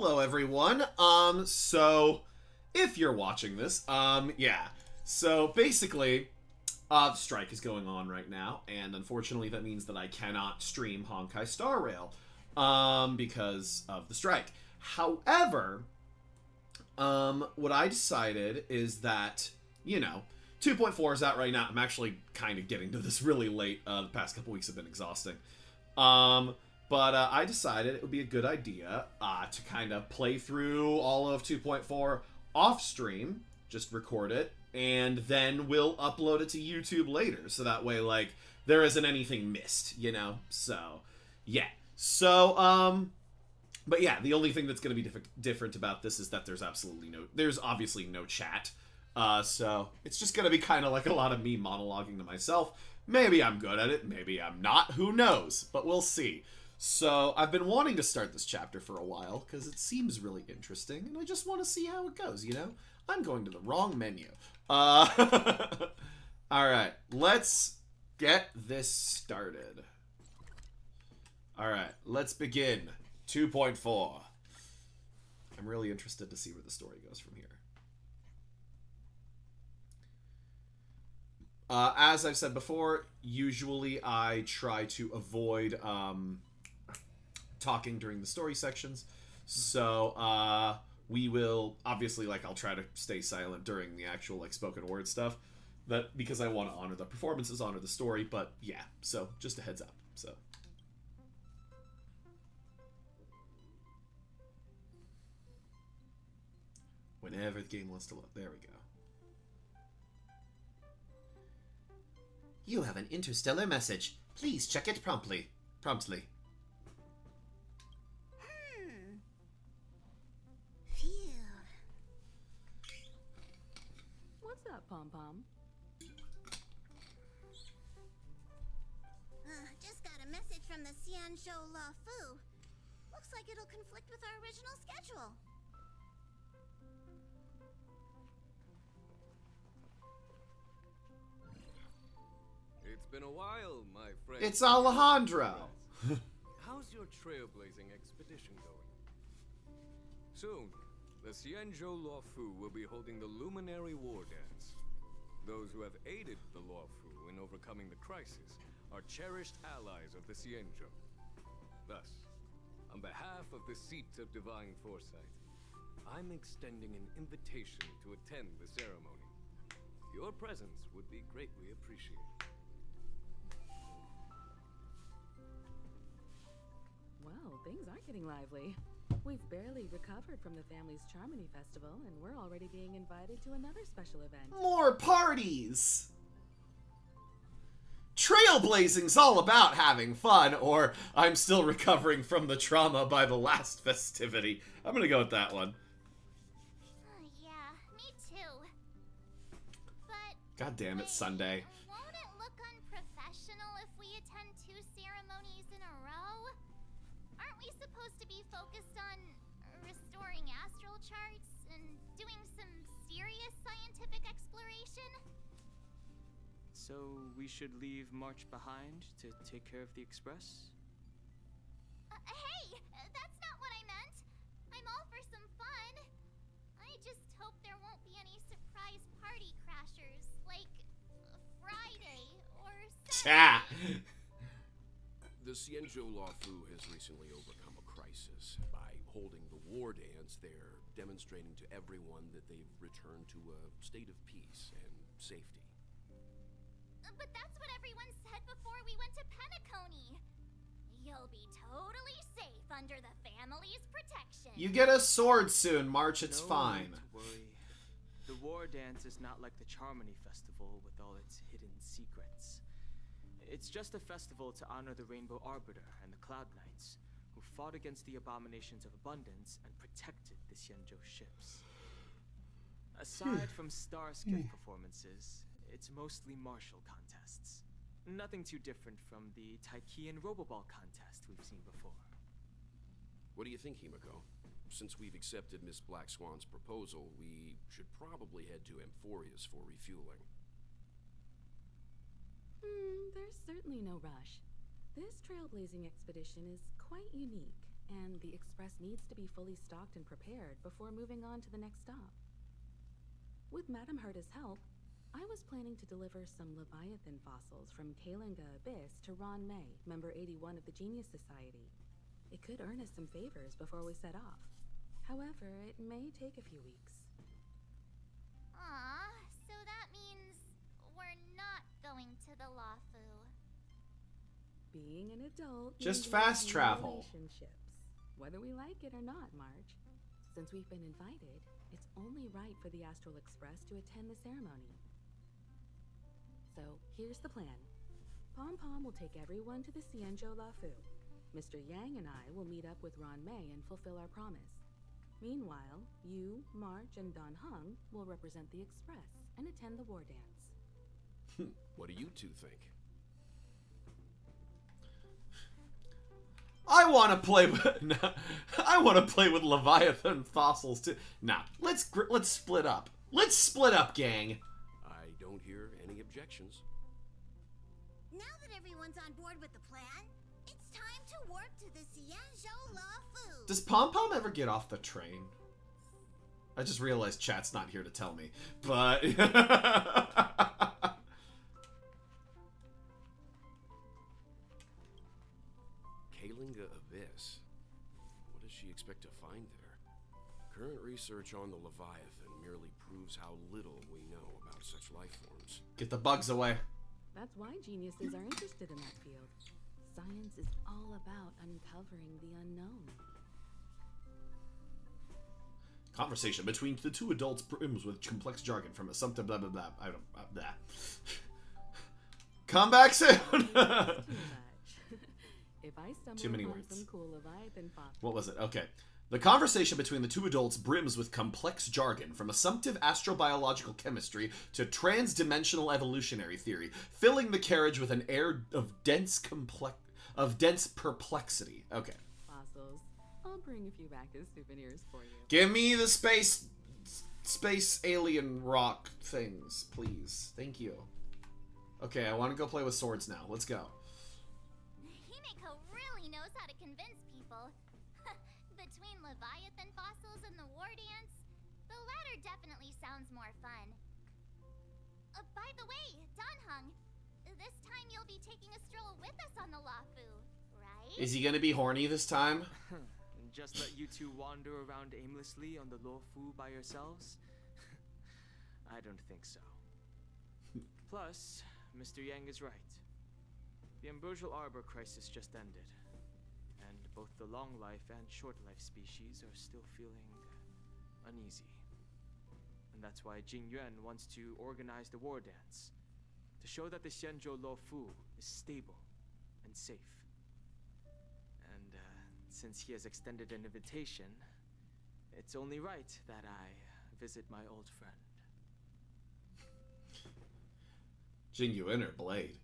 Hello everyone. So if you're watching this, yeah. So basically, the strike is going on right now, and unfortunately that means that I cannot stream Honkai Star Rail, because of the strike. However, what I decided is that, you know, 2.4 is out right now. I'm actually kind of getting to this really late. The past couple weeks have been exhausting. Um, but I decided it would be a good idea to kind of play through all of 2.4 off stream, just record it, and then we'll upload it to YouTube later. So that way, like, there isn't anything missed, you know? So, yeah. So, but yeah, the only thing that's going to be different about this is that there's obviously no chat. So it's just going to be kind of like a lot of me monologuing to myself. Maybe I'm good at it, maybe I'm not, who knows, but we'll see. So I've been wanting to start this chapter for a while because it seems really interesting, and I just want to see how it goes, you know? I'm going to the wrong menu. Alright, let's get this started. Alright, let's begin. 2.4. I'm really interested to see where the story goes from here. As I've said before, usually I try to avoid talking during the story sections. So we will obviously, like, I'll try to stay silent during the actual, like, spoken word stuff. That because I want to honor the performances, honor the story. But yeah, so just a heads up. So. Whenever the game wants to load. There we go. You have an interstellar message. Please check it promptly. Phew. What's up, Pom-Pom? Just got a message from the Xianzhou La Fu. Looks like it'll conflict with our original schedule. It's been a while, my friend. It's Alejandro. How's your trailblazing expedition going? Soon, the Xianzhou Luofu will be holding the Luminary War Dance. Those who have aided the Luofu in overcoming the crisis are cherished allies of the Xianzhou. Thus, on behalf of the Seat of Divine Foresight, I'm extending an invitation to attend the ceremony. Your presence would be greatly appreciated. Well, things are getting lively. We've barely recovered from the family's Charmony Festival, and we're already being invited to another special event. More parties! Trailblazing's all about having fun, or I'm still recovering from the trauma by the last festivity. I'm gonna go with that one. Yeah, me too. But God damn it, Sunday. won't it look unprofessional if we attend 2 ceremonies in a row? Aren't we supposed to be focused on restoring astral charts and doing some serious scientific exploration? So we should leave March behind to take care of the Express? Hey, that's not what I meant. I'm all for some fun. I just hope there won't be any surprise party crashers, like Friday or Saturday. The Xianzhou Luofu has recently overcome a crisis. By holding the war dance, they're demonstrating to everyone that they've returned to a state of peace and safety. But that's what everyone said before we went to Penacony. You'll be totally safe under the family's protection. You get a sword soon, March, it's No fine. need to worry. The war dance is not like the Charmony Festival with all its hidden secrets. It's just a festival to honor the Rainbow Arbiter and the Cloud Knights, who fought against the abominations of abundance and protected the Xianzhou ships. Aside from star skiff performances, it's mostly martial contests. Nothing too different from the Taiki and Roboball contest we've seen before. What do you think, Himiko? Since we've accepted Miss Black Swan's proposal, we should probably head to Amphorius for refueling. There's certainly no rush. This trailblazing expedition is quite unique. and the express needs to be fully stocked and prepared before moving on to the next stop. With Madame Herta's help, I was planning to deliver some Leviathan fossils from Kalinga Abyss to Ron May, member 81 of the Genius Society. It could earn us some favors before we set off. However, it may take a few weeks. Aw, so that means we're not going to the Lafu. Being an adult Just means fast having travel. relationships, whether we like it or not, Marge. Since we've been invited, it's only right for the Astral Express to attend the ceremony. So, here's the plan. Pom Pom will take everyone to the Xianzhou Lafu. Mr. Yang and I will meet up with Ron May and fulfill our promise. Meanwhile, you, March, and Don Hung will represent the Express and attend the war dance. What do you two think? I want to play with I want to play with Leviathan fossils too. Nah, let's split up. Let's split up, gang. I don't hear any objections. Now that everyone's on board with the plan, it's time to work to the Xianzhou Lafu. Does Pom Pom ever get off the train? I just realized chat's not here to tell me, but Kalinga Abyss. What does she expect to find there? Current research on the Leviathan merely proves how little we know about such life forms. get the bugs away. That's why geniuses are interested in that field. Science is all about uncovering the unknown. Conversation between the two adults brims with complex jargon from assumptive blah blah blah. I don't blah. Come back soon. Too much. If I stumble Too many upon words. some cool Leviathan fossil, What was it? Okay. The conversation between the two adults brims with complex jargon, from assumptive astrobiological chemistry to trans-dimensional evolutionary theory, filling the carriage with an air of dense perplexity. Okay. fossils, I'll bring a few back as souvenirs for you. Give me the space alien rock things, please. Thank you. Okay, I want to go play with swords now. Let's go. Himeko really knows how to convince people. Between Leviathan fossils and the war dance, the latter definitely sounds more fun. By the way, Don Hung, this time you'll be taking a stroll with us on the Lafu, right? Is he gonna be horny this time? Just let you two wander around aimlessly on the Luofu by yourselves? I don't think so. Plus, Mr. Yang is right. The ambrosial arbor crisis just ended, and both the long life and short life species are still feeling uneasy. And that's why Jing Yuan wants to organize the war dance, to show that the Xianzhou Luofu is stable and safe. And since he has extended an invitation, it's only right that I visit my old friend. Jing Yuan or Blade?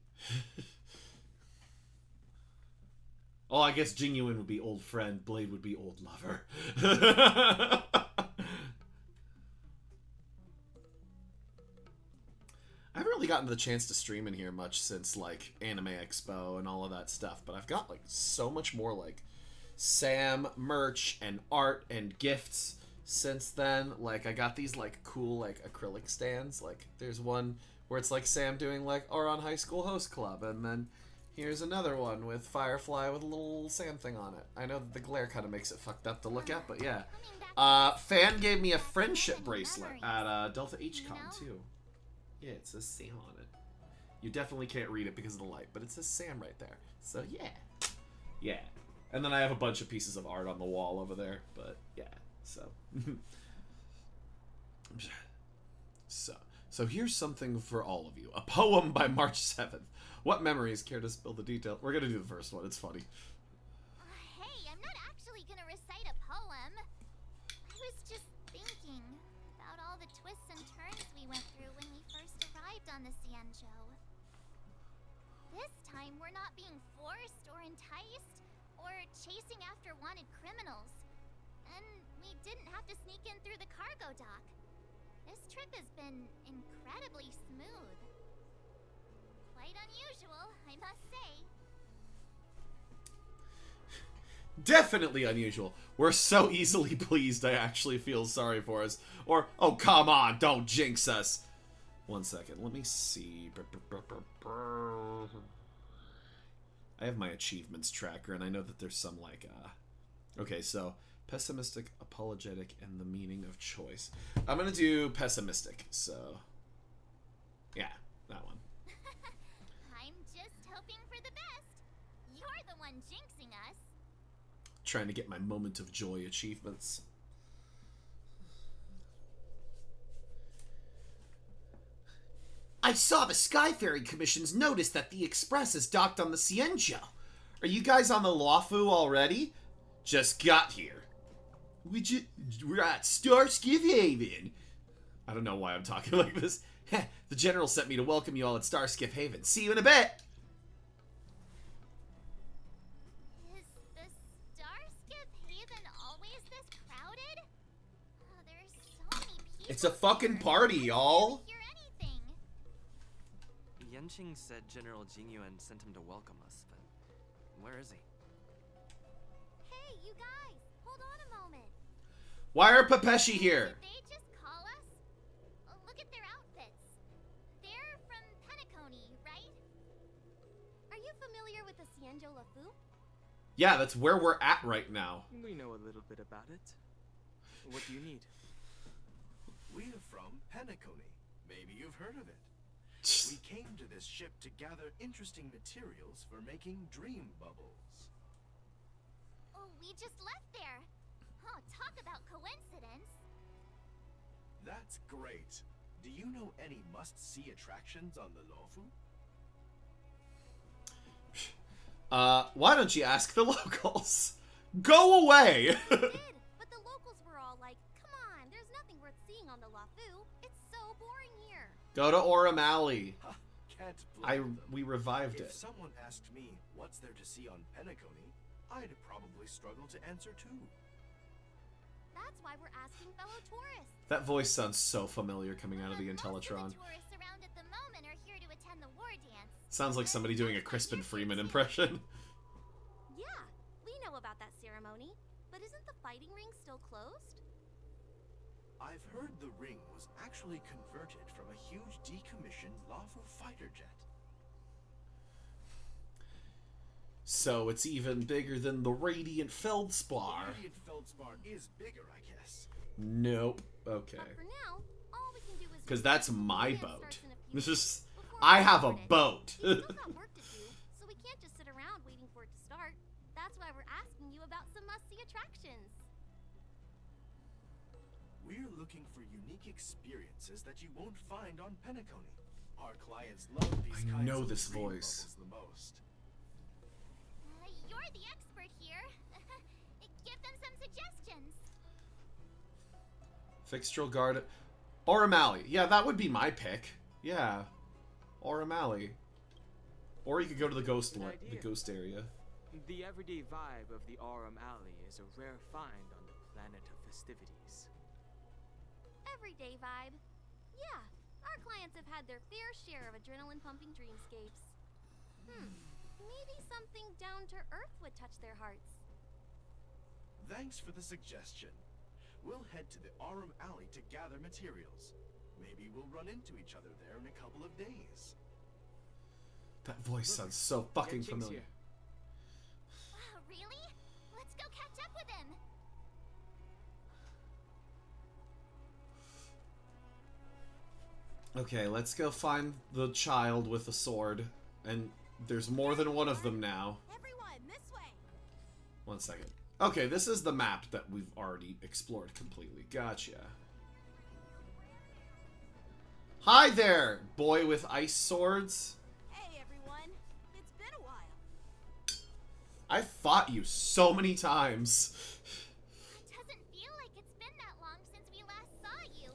Oh, I guess Jing Yuan would be old friend, Blade would be old lover. I haven't really gotten the chance to stream in here much since, like, Anime Expo and all of that stuff, but I've got, like, so much more, like, Sam merch and art and gifts since then. Like, I got these, like, cool, like, acrylic stands. Like, there's one where it's, like, Sam doing, like, Oron High School Host Club, and then here's another one with Firefly with a little Sam thing on it. I know that the glare kind of makes it fucked up to look at, but yeah. Fan gave me a friendship bracelet at Delta HCon, too. Yeah, it says Sam on it. You definitely can't read it because of the light, but it says Sam right there. So, yeah. Yeah. And then I have a bunch of pieces of art on the wall over there, but yeah, so. So here's something for all of you. A poem by March 7th. What memories? Care to spill the detail? We're gonna do the first one, it's funny. Hey, I'm not actually gonna recite a poem. I was just thinking about all the twists and turns we went through when we first arrived on the Xianzhou. This time, we're not being forced or enticed or chasing after wanted criminals. And we didn't have to sneak in through the cargo dock. This trip has been incredibly smooth. Quite unusual, I must say. Definitely unusual. We're so easily pleased I actually feel sorry for us. Or, oh, come on, don't jinx us. 1 second, let me see. I have my achievements tracker, and I know that there's some, like, okay, so, pessimistic, apologetic, and the meaning of choice. I'm gonna do pessimistic, so... yeah, that one. I'm just hoping for the best. You're the one jinxing us. Trying to get my moment of joy achievements. I saw the Skyferry Commission's notice that the Express is docked on the Cienjo. Are you guys on the Lawfu already? Just got here. We're at Starskiff Haven. I don't know why I'm talking like this. The General sent me to welcome you all at Starskiff Haven. See you in a bit. Is the Starskiff Haven always this crowded? Oh, there's so many people. It's a fucking party, here. y'all. I can't hear anything. Yenching said General Jingyuan sent him to welcome us, but where is he? Hey, you guys, hold on a moment. Why are Pepeshi here? Did they just call us? Oh, look at their outfits. They're from Penacony, right? Are you familiar with the Cienjo Lafu? Yeah, that's where we're at right now. We know a little bit about it. What do you need? We're from Penacony. Maybe you've heard of it. We came to this ship to gather interesting materials for making dream bubbles. Oh, we just left there. Oh, talk about coincidence. That's great. Do you know any must-see attractions on the Lawfu? Why don't you ask the locals? Go away! We did, but the locals were all like, come on, there's nothing worth seeing on the Lafu. It's so boring here. Go to Aurum Alley. Can't blame them. We revived If it. someone asked me what's there to see on Penacony, I'd probably struggle to answer too. That's why we're asking fellow tourists. That voice sounds so familiar coming out of the Most of Intellitron. the tourists around at the moment are here to attend the war dance. Sounds like somebody doing a Crispin Freeman impression. Yeah, we know about that ceremony, but isn't the fighting ring still closed? I've heard the ring was actually converted from a huge decommissioned Lawfu fighter jet. So it's even bigger than the Radiant Feldspar. Radiant Feldspar is bigger, I guess. Nope. Okay. But for now, all we can do is... Because that's my Dance boat. starts in a few This is... weeks before I we have a board it. boat. We've still got work to do, so we can't just sit around waiting for it to start. That's why we're asking you about some must-see attractions. We're looking for unique experiences that you won't find on Penacony. Our clients love these I kinds know of this dream voice. bubbles the most. You're the expert here. Give them some suggestions. Fixtural Guard. Aurum Alley. Yeah, that would be my pick. Yeah. Aurum Alley. Or you could go to the ghost Good the idea. ghost area. The everyday vibe of the Aurum Alley is a rare find on the planet of festivities. Everyday vibe. Yeah, our clients have had their fair share of adrenaline-pumping dreamscapes. Maybe something down to earth would touch their hearts. Thanks for the suggestion. We'll head to the Aurum Alley to gather materials. Maybe we'll run into each other there in a couple of days. That voice Look, sounds so fucking Yenching's familiar. here. Wow, really? Let's go catch up with him. Okay, let's go find the child with the sword. And there's more than one of them now. Everyone, this way! 1 second. Okay, this is the map that we've already explored completely. Gotcha. Hi there, boy with ice swords. Hey, everyone. It's been a while. I fought you so many times. It doesn't feel like it's been that long since we last saw you.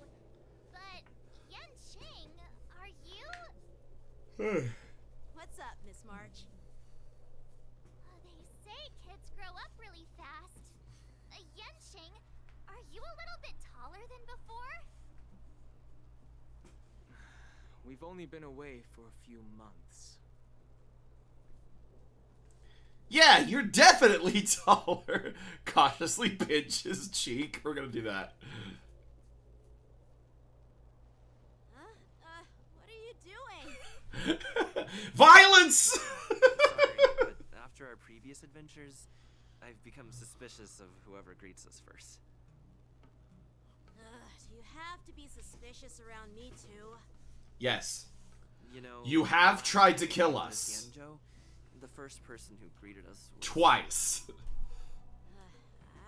But Yenching, are you? What's up, Miss March? They say kids grow up really fast. Yenching, are you a little bit taller than before? We've only been away for a few months. Yeah, you're definitely taller. Cautiously pinch his cheek. We're gonna do that. What are you doing? Violence! Sorry, but after our previous adventures, I've become suspicious of whoever greets us first. Do you have to be suspicious around me too? Yes. You know, You have tried to kill the us. Tianzhou, the first person who greeted us was... Twice.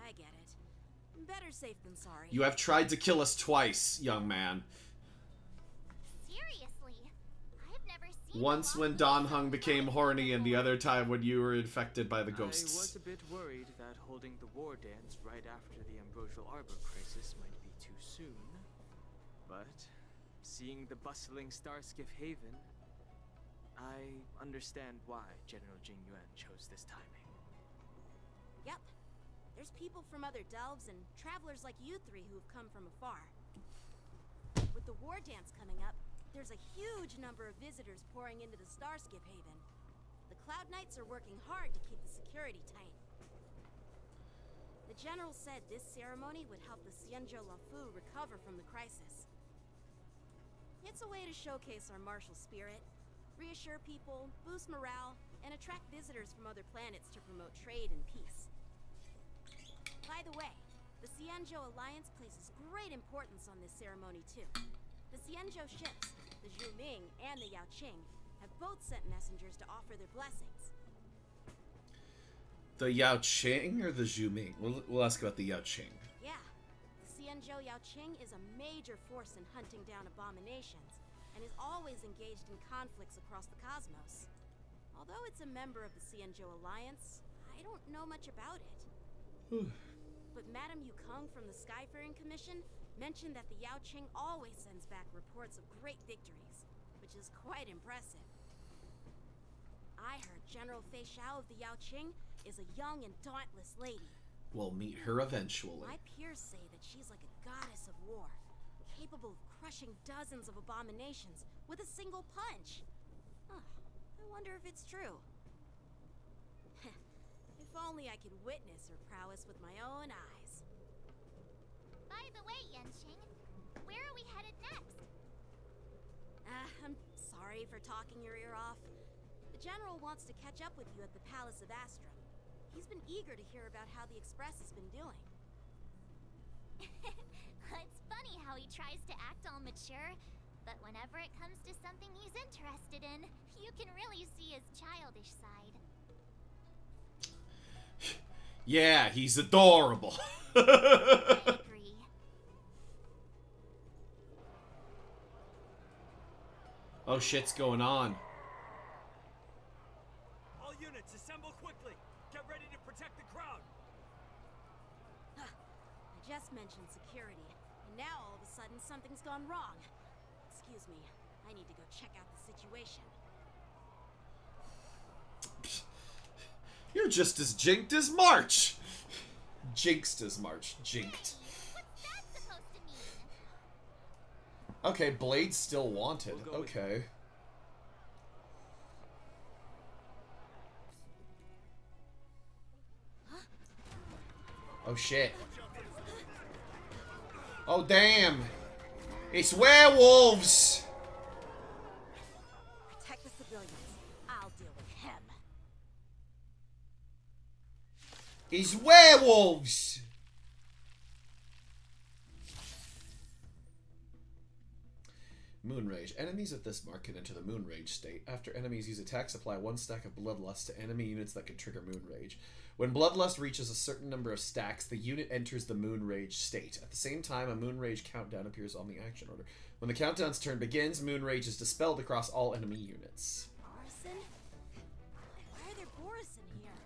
I get it. Better safe than sorry. You have tried to kill us twice, young man. Seriously, I've never seen. Once when Don Hung became horny, and the other time when you were infected by the I was ghosts. a bit worried that holding the war dance right after the Ambrosial Arbor crisis might be too soon. But seeing the bustling Starskiff Haven, I understand why General Jing Yuan chose this timing. Yep. There's people from other delves and travelers like you three who've come from afar. With the war dance coming up, there's a huge number of visitors pouring into the Starskiff Haven. The Cloud Knights are working hard to keep the security tight. The general said this ceremony would help the Xianzhou Lafu recover from the crisis. It's a way to showcase our martial spirit, reassure people, boost morale, and attract visitors from other planets to promote trade and peace. By the way, the Xianzhou Alliance places great importance on this ceremony too. The Xianzhou ships, the Zhu Ming and the Yao Qing, have both sent messengers to offer their blessings. The Yao Qing or the Zhu Ming? We'll ask about the Yao Qing. Yeah, the Xianzhou Yao Qing is a major force in hunting down abominations, and is always engaged in conflicts across the cosmos. Although it's a member of the Xianzhou Alliance, I don't know much about it. But Madame Yukong from the Skyfaring Commission mentioned that the Yao Qing always sends back reports of great victories, which is quite impressive. I heard General Fei Xiao of the Yao Qing is a young and dauntless lady. We'll meet her eventually. My peers say that she's like a goddess of war, capable of crushing dozens of abominations with a single punch. Huh, I wonder if it's true. If only I could witness her prowess with my own eyes. By the way, Yanqing, where are we headed next? I'm sorry for talking your ear off. The General wants to catch up with you at the Palace of Astrum. He's been eager to hear about how the Express has been doing. It's funny how he tries to act all mature, but whenever it comes to something he's interested in, you can really see his childish side. Yeah, he's adorable. I agree. Oh, shit's going on. All units, assemble quickly. Get ready to protect the crowd. I just mentioned security, and now all of a sudden something's gone wrong. Excuse me, I need to go check out the situation. You're just as jinked as March. Jinxed as March. Jinked. What's that supposed to mean? Okay, Blade's still wanted. We'll go with Okay. Oh shit. Oh damn. It's werewolves. Protect the civilians. I'll deal with him. It's werewolves. Moonrage. Enemies at this mark can enter the Moonrage state. After enemies use attacks, apply 1 stack of Bloodlust to enemy units that can trigger Moonrage. When Bloodlust reaches a certain number of stacks, the unit enters the Moonrage state. At the same time, a Moonrage countdown appears on the action order. When the countdown's turn begins, Moonrage is dispelled across all enemy units. Borison? Why are there Borison here?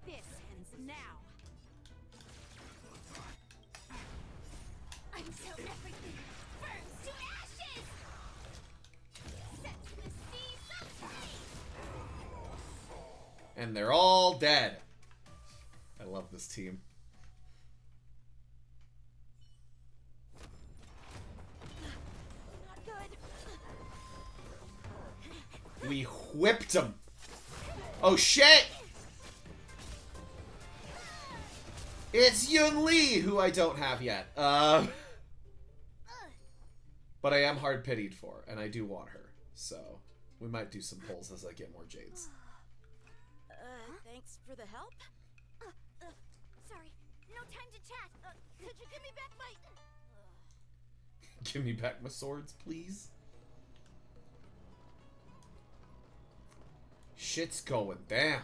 This ends now. Until everything burns to ashes! Set to the sea someday! And they're all dead. I love this team. Not good. We whipped them. Oh shit! It's Yun Lee, who I don't have yet. But I am hard pitied for, and I do want her. So we might do some polls as I get more jades. Thanks for the help. Sorry, no time to chat. Could you give me back my... Give me back my swords, please. Shit's going down.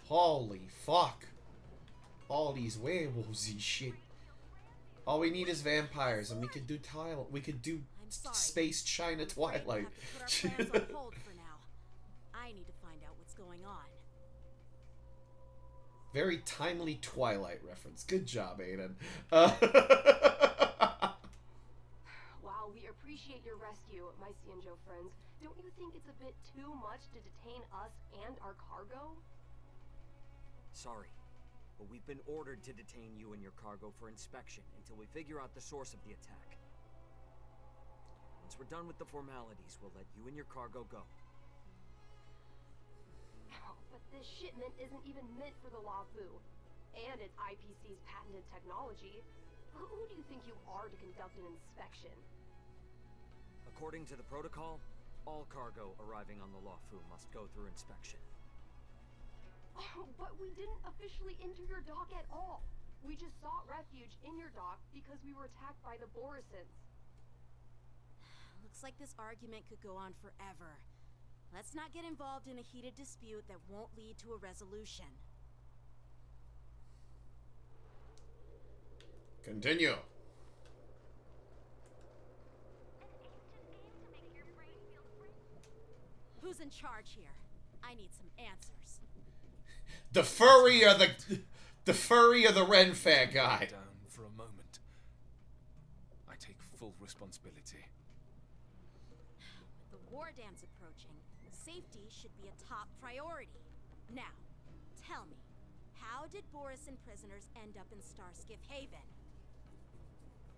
Holy fuck. All these werewolves and shit. All we need is vampires, and we could do Space China Twilight. Put our plans on hold for now. I need to find out what's going on. Very timely Twilight reference. Good job, Aiden. While we appreciate your rescue, my Cienjo friends, don't you think it's a bit too much to detain us and our cargo? Sorry, but we've been ordered to detain you and your cargo for inspection until we figure out the source of the attack. Once we're done with the formalities, we'll let you and your cargo go. But this shipment isn't even meant for the Lafu, and it's IPC's patented technology. Who do you think you are to conduct an inspection? According to the protocol, all cargo arriving on the Lafu must go through inspection. But we didn't officially enter your dock at all. We just sought refuge in your dock because we were attacked by the Borisons. Looks like this argument could go on forever. Let's not get involved in a heated dispute that won't lead to a resolution. Continue. Who's in charge here? I need some answers. The furry or the Ren Fair guy. Down for a moment. I take full responsibility. With the war dance approaching, safety should be a top priority. Now, tell me, how did Borisin prisoners end up in Starskiff Haven?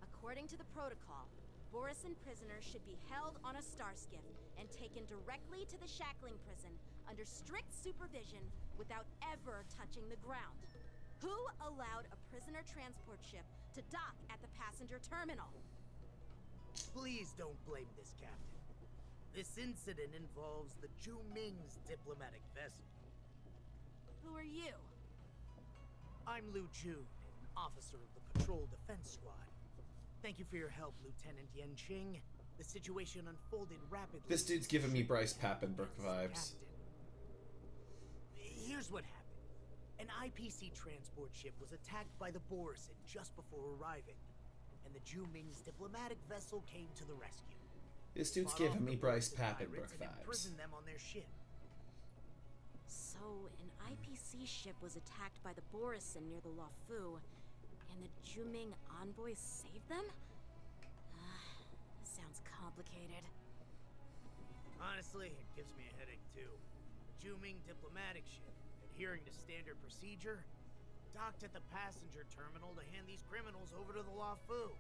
According to the protocol, Borisin prisoners should be held on a starskiff and taken directly to the shackling prison under strict supervision without ever touching the ground. Who allowed a prisoner transport ship to dock at the passenger terminal? Please don't blame this, Captain. This incident involves the Ju Ming's diplomatic vessel. Who are you? I'm Lu Jun, an officer of the Patrol Defense Squad. Thank you for your help, Lieutenant Yanqing. The situation unfolded rapidly. This dude's giving me Bryce Papenbrook vibes. Here's what happened. An IPC transport ship was attacked by the Borisin just before arriving, and the Ju Ming's diplomatic vessel came to the rescue. This dude's giving me Bryce Papenbrook vibes. Imprisoned them on their ship. So, an IPC ship was attacked by the Borisin near the Lafu, and the Ju Ming envoys saved them? This sounds complicated. Honestly, it gives me a headache too. The Ju Ming diplomatic ship, adhering to standard procedure, docked at the passenger terminal to hand these criminals over to the Lafu.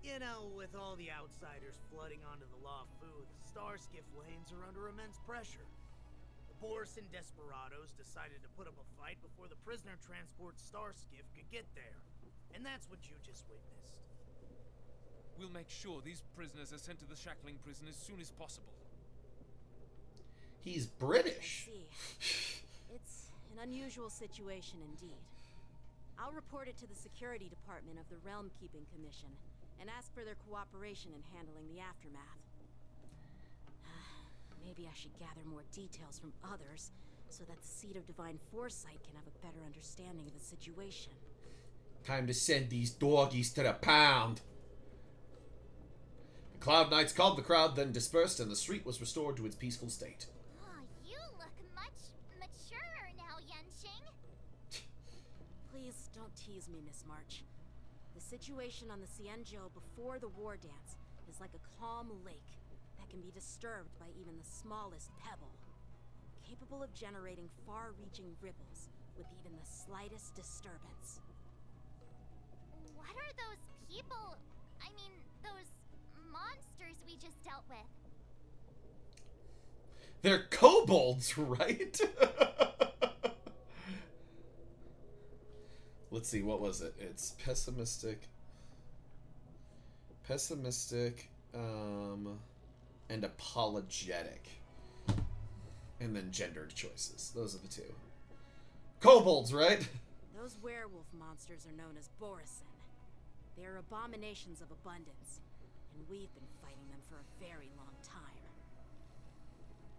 You know, with all the outsiders flooding onto the Lafu, the Starskiff lanes are under immense pressure. The Borisin desperados decided to put up a fight before the prisoner transport Starskiff could get there. And that's what you just witnessed. We'll make sure these prisoners are sent to the shackling prison as soon as possible. He's British. I see. It's an unusual situation indeed. I'll report it to the security department of the Realm Keeping Commission and ask for their cooperation in handling the aftermath. Maybe I should gather more details from others so that the Seed of Divine Foresight can have a better understanding of the situation. Time to send these doggies to the pound. The Cloud Knights called the crowd, then dispersed, and the street was restored to its peaceful state. Oh, you look much maturer now, Yanqing. Please don't tease me, Miss March. The situation on the Cienjo before the war dance is like a calm lake that can be disturbed by even the smallest pebble, capable of generating far-reaching ripples with even the slightest disturbance. What are those people, I mean, those monsters we just dealt with? They're kobolds, right? Let's see, what was it? It's pessimistic, and apologetic. And then gendered choices. Those are the two. Kobolds, right? Those werewolf monsters are known as Borison. They are abominations of abundance, and we've been fighting them for a very long time.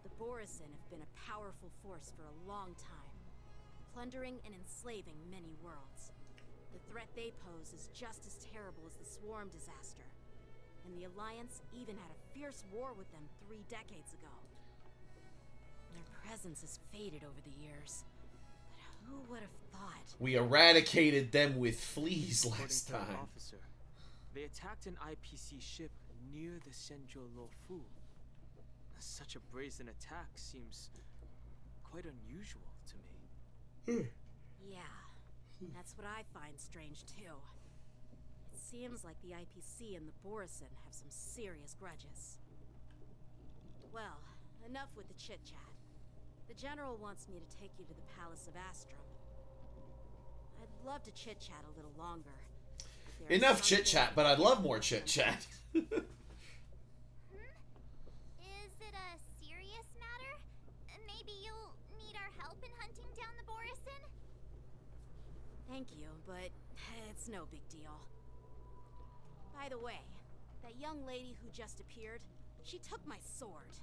The Borison have been a powerful force for a long time, plundering and enslaving many worlds. The threat they pose is just as terrible as the Swarm disaster, and the Alliance even had a fierce war with them 3 decades ago. Their presence has faded over the years, but who would have thought? We eradicated them with fleas last According to time. our officer, they attacked an IPC ship near the Senjo Lofu. Such a brazen attack seems quite unusual to me. Yeah, that's what I find strange too. It seems like the IPC and the Borison have some serious grudges. Well, enough with the chit-chat. The General wants me to take you to the Palace of Astrum. I'd love to chit-chat a little longer. but there is Enough something chit-chat, but I'd love more chit-chat. Is it a serious matter? Maybe you'll need our help in hunting down the Borison? Thank you, but it's no big deal. By the way, that young lady who just appeared, she took my sword.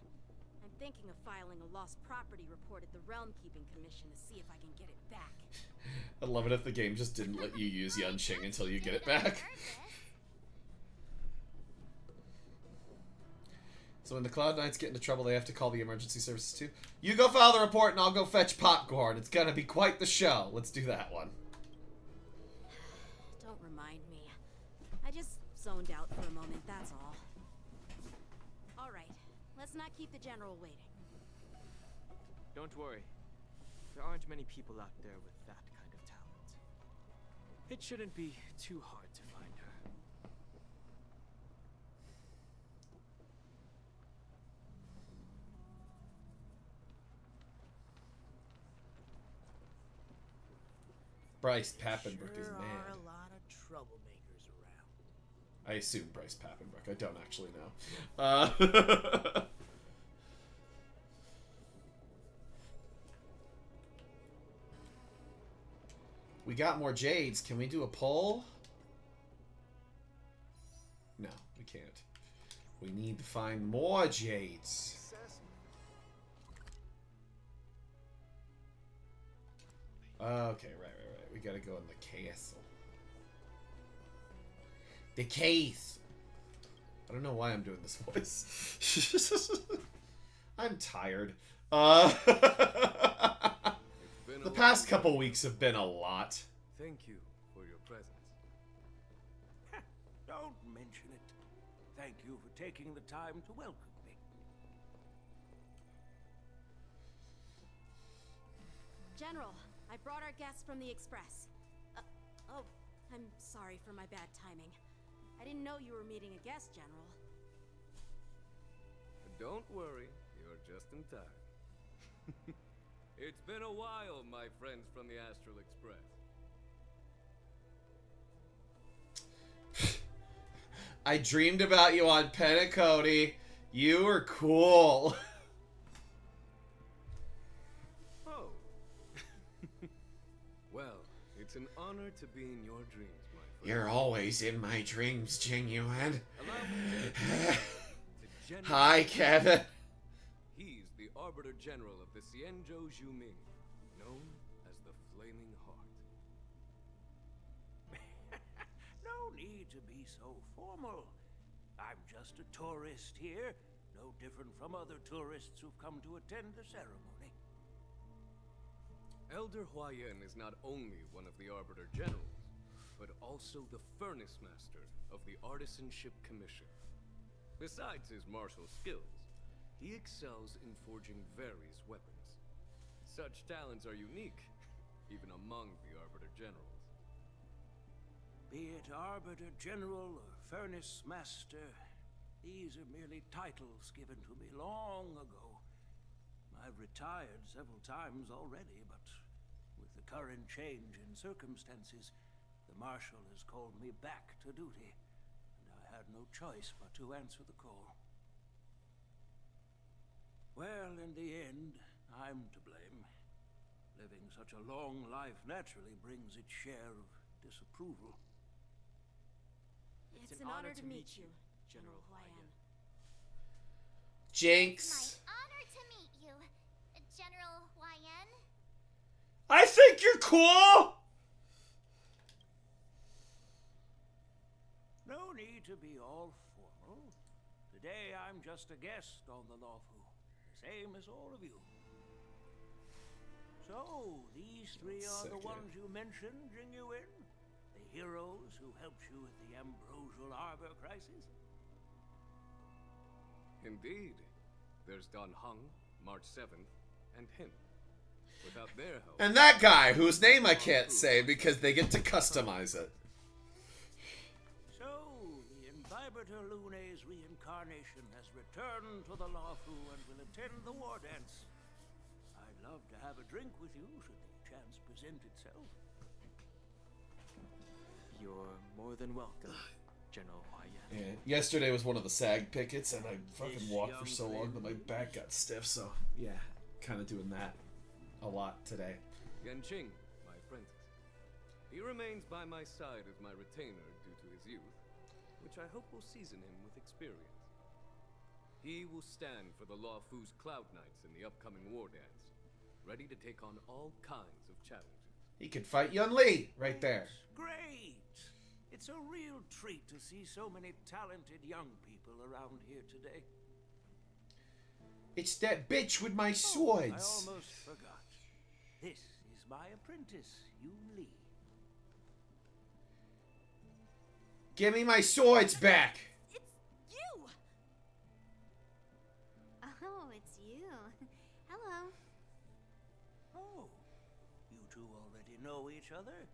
I'm thinking of filing a lost property report at the Realm Keeping Commission to see if I can get it back. I love it if the game just didn't let you use Yunqing until you get it back. So when the Cloud Knights get into trouble, they have to call the emergency services too. You go file the report and I'll go fetch popcorn. It's gonna be quite the show. Let's do that one. Don't remind me. I just zoned out for a moment, that's all. Alright, let's not keep the General waiting. Don't worry. There aren't many people out there with that kind of talent. It shouldn't be too hard to find her. Bryce Papenbrook is Sure mad. are a lot of troublemakers around. I assume Bryce Papenbrook. I don't actually know. We got more jades. Can we do a poll? No, we can't. We need to find more jades. Okay, right. We gotta go in the castle. The case. I don't know why I'm doing this voice. I'm tired. The past couple weeks have been a lot. Thank you for your presence. Don't mention it. Thank you for taking the time to welcome me. General, I brought our guests from the Express. Oh, I'm sorry for my bad timing. I didn't know you were meeting a guest, General. Don't worry, you're just in time. It's been a while, my friends from the Astral Express. I dreamed about you on Penacody. You were cool. Oh. Well, it's an honor to be in your dreams, my friend. You're always in my dreams, Genuine. Allow me to General Hi, Kevin. He's the Arbiter General of the Xianzhou Zhuming, known as the Flaming Heart. No need to be so formal. I'm just a tourist here, no different from other tourists who've come to attend the ceremony. Elder Huayan is not only one of the Arbiter Generals, but also the Furnace Master of the Artisanship Commission. Besides his martial skills, he excels in forging various weapons. Such talents are unique, even among the Arbiter Generals. Be it Arbiter General or Furnace Master, these are merely titles given to me long ago. I've retired several times already, but with the current change in circumstances, the Marshal has called me back to duty, and I had no choice but to answer the call. Well, in the end, I'm to blame. Living such a long life naturally brings its share of disapproval. It's an honor to meet you, General Huayan. Jinx. My honor to meet you, General Huayan. I think you're cool. No need to be all formal. Today I'm just a guest on the Lawfu, the same as all of you. So, these three are the ones you mentioned, Jingyuin? The heroes who helped you with the Ambrosial Arbor crisis? Indeed. There's Don Hung, March 7th, and him. Without their help... And that guy, whose name I can't say because they get to customize it. So, the Imbibitor Lune's reincarnation has returned to the Lawfu and will attend the war dance. I'd love to have a drink with you should the chance present itself. You're more than welcome, General Huayan. Yeah. Yesterday was one of the SAG pickets, and I fucking walked for so long that my back got stiff, so yeah, kind of doing that a lot today. Yanqing, my apprentice. He remains by my side as my retainer due to his youth, which I hope will season him with experience. He will stand for the Lawfu's Cloud Knights in the upcoming war dance, ready to take on all kinds of challenges. He could fight Yun Li right there. Great! It's a real treat to see so many talented young people around here today. It's that bitch with my I swords. almost forgot. This is my apprentice, Yun Li. Give me my swords back. It's you! Oh, it's you. Hello. Oh, you two already know each other?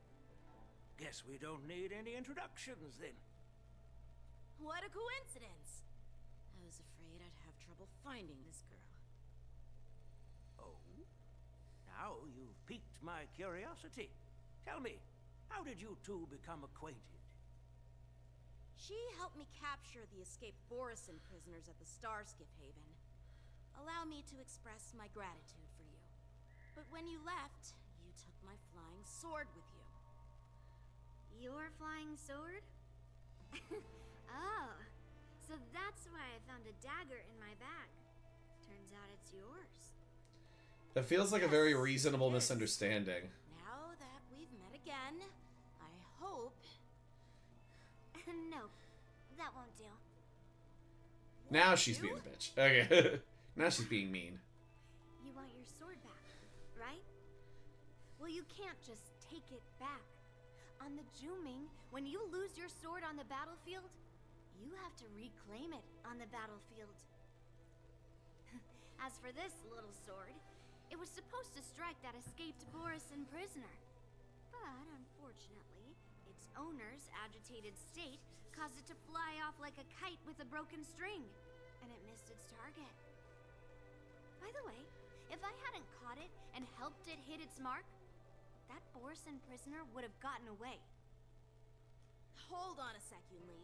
Guess we don't need any introductions then. What a coincidence! I was afraid I'd have trouble finding this girl. Oh? Now you've piqued my curiosity. Tell me, how did you two become acquainted? She helped me capture the escaped Borison prisoners at the Starskiff Haven. Allow me to express my gratitude for you. But when you left, you took my flying sword with you. Your flying sword? Oh, so that's why I found a dagger in my bag. Turns out it's yours. That feels like a very reasonable misunderstanding. Now that we've met again, I hope... No, that won't do. Now she's being a bitch. Okay. Now she's being mean. You want your sword back, right? Well, you can't just take it back. On the Juming, when you lose your sword on the battlefield, you have to reclaim it on the battlefield. As for this little sword, it was supposed to strike that escaped Borison prisoner. But unfortunately, its owner's agitated state caused it to fly off like a kite with a broken string, and it missed its target. By the way, if I hadn't caught it and helped it hit its mark, that Borison prisoner would have gotten away. Hold on a sec, Yun Li.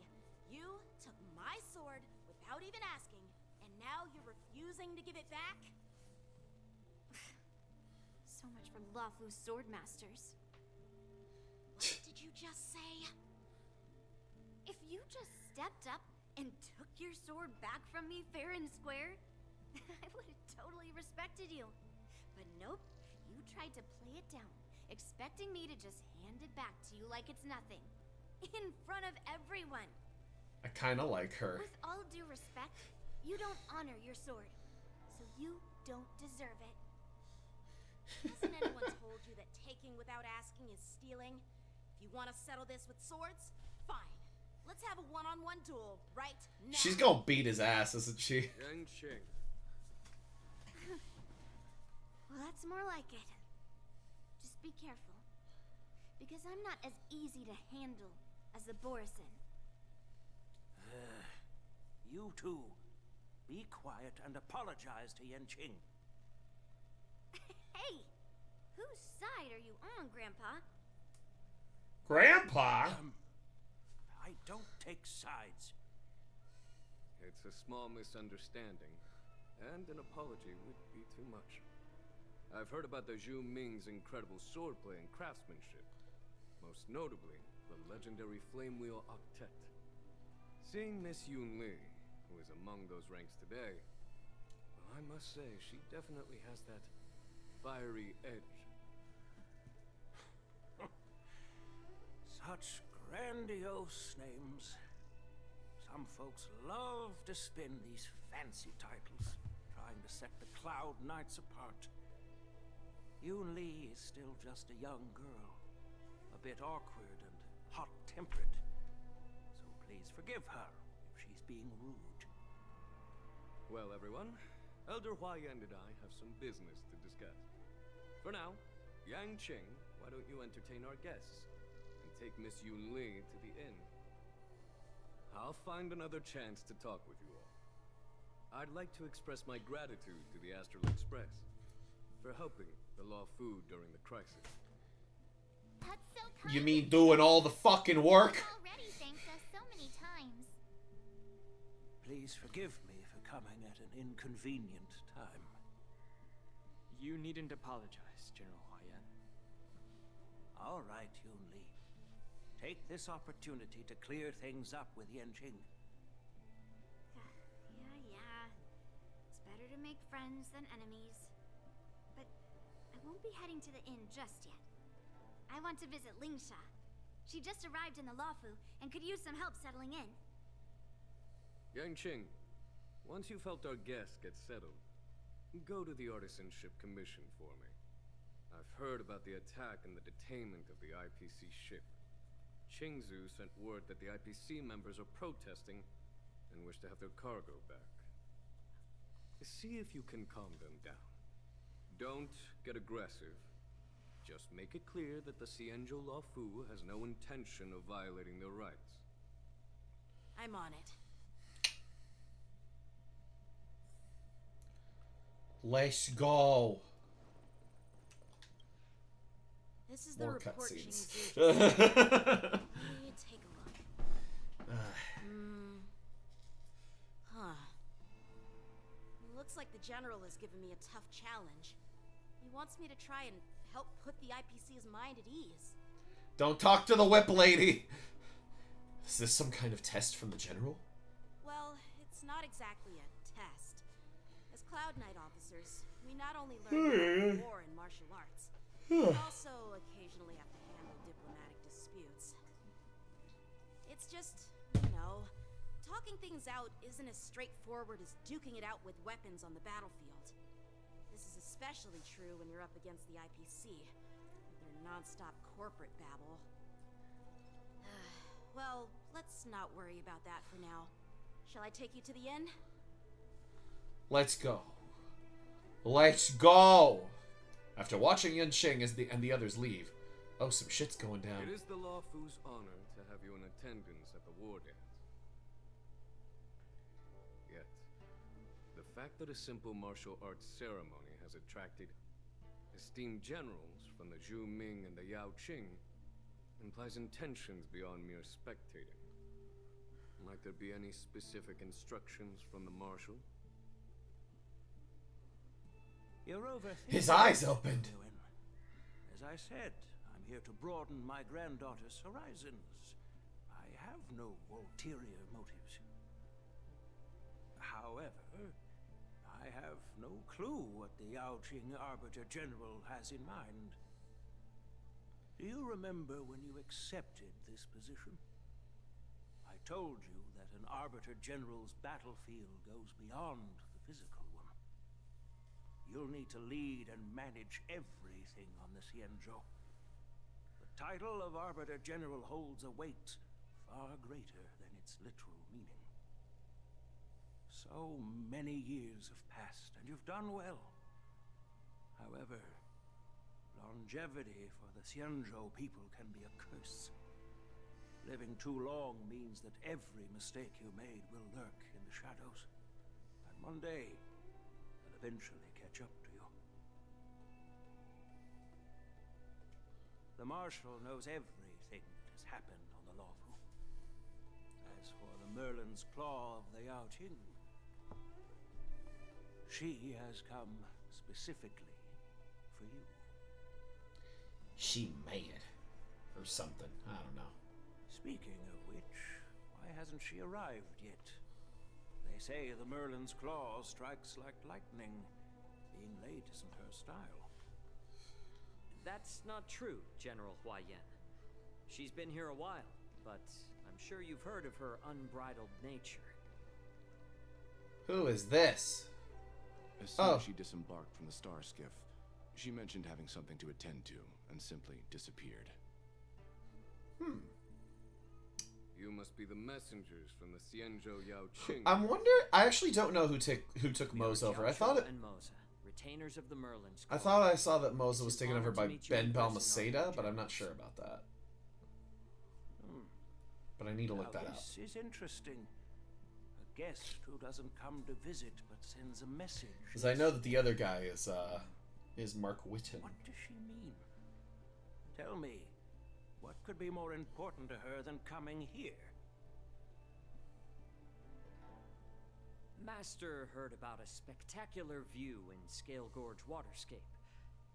You took my sword without even asking, and now you're refusing to give it back? So much for Lawfu Swordmasters. What did you just say? If you just stepped up and took your sword back from me fair and square, I would have totally respected you. But nope, you tried to play it down, expecting me to just hand it back to you like it's nothing. In front of everyone. I kind of like her. With all due respect, you don't honor your sword, so you don't deserve it. Hasn't anyone told you that taking without asking is stealing? If you want to settle this with swords, fine. Let's have a one-on-one duel right now. She's gonna beat his ass, isn't she? Yanqing. Well, that's more like it. Just be careful, because I'm not as easy to handle as the Borison. You two, be quiet and apologize to Yanqing. Hey! Whose side are you on, Grandpa? Grandpa? I don't take sides. It's a small misunderstanding, and an apology would be too much. I've heard about the Zhu Ming's incredible swordplay and craftsmanship, most notably the legendary Flame Wheel Octet. Seeing Miss Yun Li, who is among those ranks today, well, I must say she definitely has that fiery edge. Such grandiose names. Some folks love to spin these fancy titles, trying to set the Cloud Knights apart. Yun Li is still just a young girl, a bit awkward and hot-tempered. So please forgive her if she's being rude. Well, everyone, Elder Huayan and I have some business to discuss. For now, Yang Qing, why don't you entertain our guests and take Miss Yun Li to the inn? I'll find another chance to talk with you all. I'd like to express my gratitude to the Astral Express for helping the Law Fu during the crisis. That's so kind. You mean doing all the fucking work? You've already thanked us so many times. Please forgive me for coming at an inconvenient time. You needn't apologize, General Huayan. All right, Yun Li. Take this opportunity to clear things up with Yanqing. Yeah. It's better to make friends than enemies. But I won't be heading to the inn just yet. I want to visit Lingsha. She just arrived in the Luofu and could use some help settling in. Yang Qing, once you felt our guests get settled, go to the Artisanship Commission for me. I've heard about the attack and the detainment of the IPC ship. Qingzu sent word that the IPC members are protesting and wish to have their cargo back. See if you can calm them down. Don't get aggressive. Just make it clear that the Xianzhou Law Fu has no intention of violating their rights. I'm on it. Let's go. This is the More report cutscenes. Let me take a look. Looks like the general has given me a tough challenge. He wants me to try and help put the IPC's mind at ease. Don't talk to the whip lady. Is this some kind of test from the general? Well, it's not exactly a test. As Cloud Knight officers, we not only learn war and martial arts, we also occasionally have to handle diplomatic disputes. It's just, talking things out isn't as straightforward as duking it out with weapons on the battlefield. This is especially true when you're up against the IPC, with their non-stop corporate babble. Well, let's not worry about that for now. Shall I take you to the inn? Let's go. Let's go! After watching Yanqing and the others leave, oh, some shit's going down. It is the Law Fu's honor to have you in attendance at the war dance. Yet, the fact that a simple martial arts ceremony has attracted esteemed generals from the Zhu Ming and the Yao Qing implies intentions beyond mere spectating. Might there be any specific instructions from the marshal? His eyes opened. As I said, I'm here to broaden my granddaughter's horizons. I have no ulterior motives. However, I have no clue what the Yaoqing Arbiter General has in mind. Do you remember when you accepted this position? I told you that an Arbiter General's battlefield goes beyond the physical one. You'll need to lead and manage everything on the Xianzhou. The title of Arbiter General holds a weight far greater than its literal meaning. So many years have passed, and you've done well. However, longevity for the Xianzhou people can be a curse. Living too long means that every mistake you made will lurk in the shadows. And one day, they'll eventually catch up to you. the Marshal knows everything that has happened on the Lawfu. As for the Merlin's Claw of the Yao Qing, she has come specifically for you. She mad. Or something. I don't know. Speaking of which, why hasn't she arrived yet? They say the Merlin's Claw strikes like lightning. Being late isn't her style. That's not true, General Huayan. She's been here a while, but I'm sure you've heard of her unbridled nature. Who is this? As soon as she disembarked from the star skiff, she mentioned having something to attend to and simply disappeared. You must be the messengers from the Xianzhou Yao Qing. I wonder. I actually don't know who took Moze over. I thought it. And Moza, retainers of the Merlin's I thought I saw that Moza was taken over by Ben Balmaceda, but I'm not sure about that. But I need to look that up. This is interesting. A guest who doesn't come to visit but sends a message. Because I know that the other guy is Mark Whitten. What does she mean? Tell me, what could be more important to her than coming here? Master heard about a spectacular view in Scale Gorge Waterscape.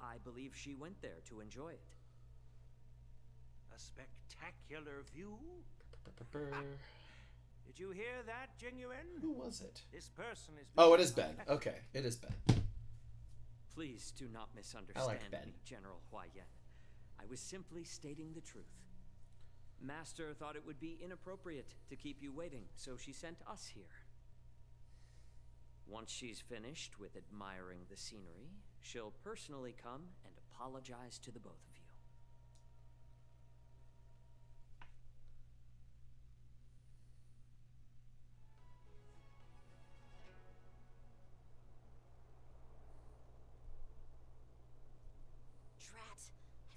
I believe she went there to enjoy it. A spectacular view? Did you hear that, Genuine? Who was it? This person is... Oh, it is Ben. Okay, it is Ben. Please do not misunderstand Ben. me, General Huayan. I was simply stating the truth. Master thought it would be inappropriate to keep you waiting, so she sent us here. Once she's finished with admiring the scenery, she'll personally come and apologize to the both of you.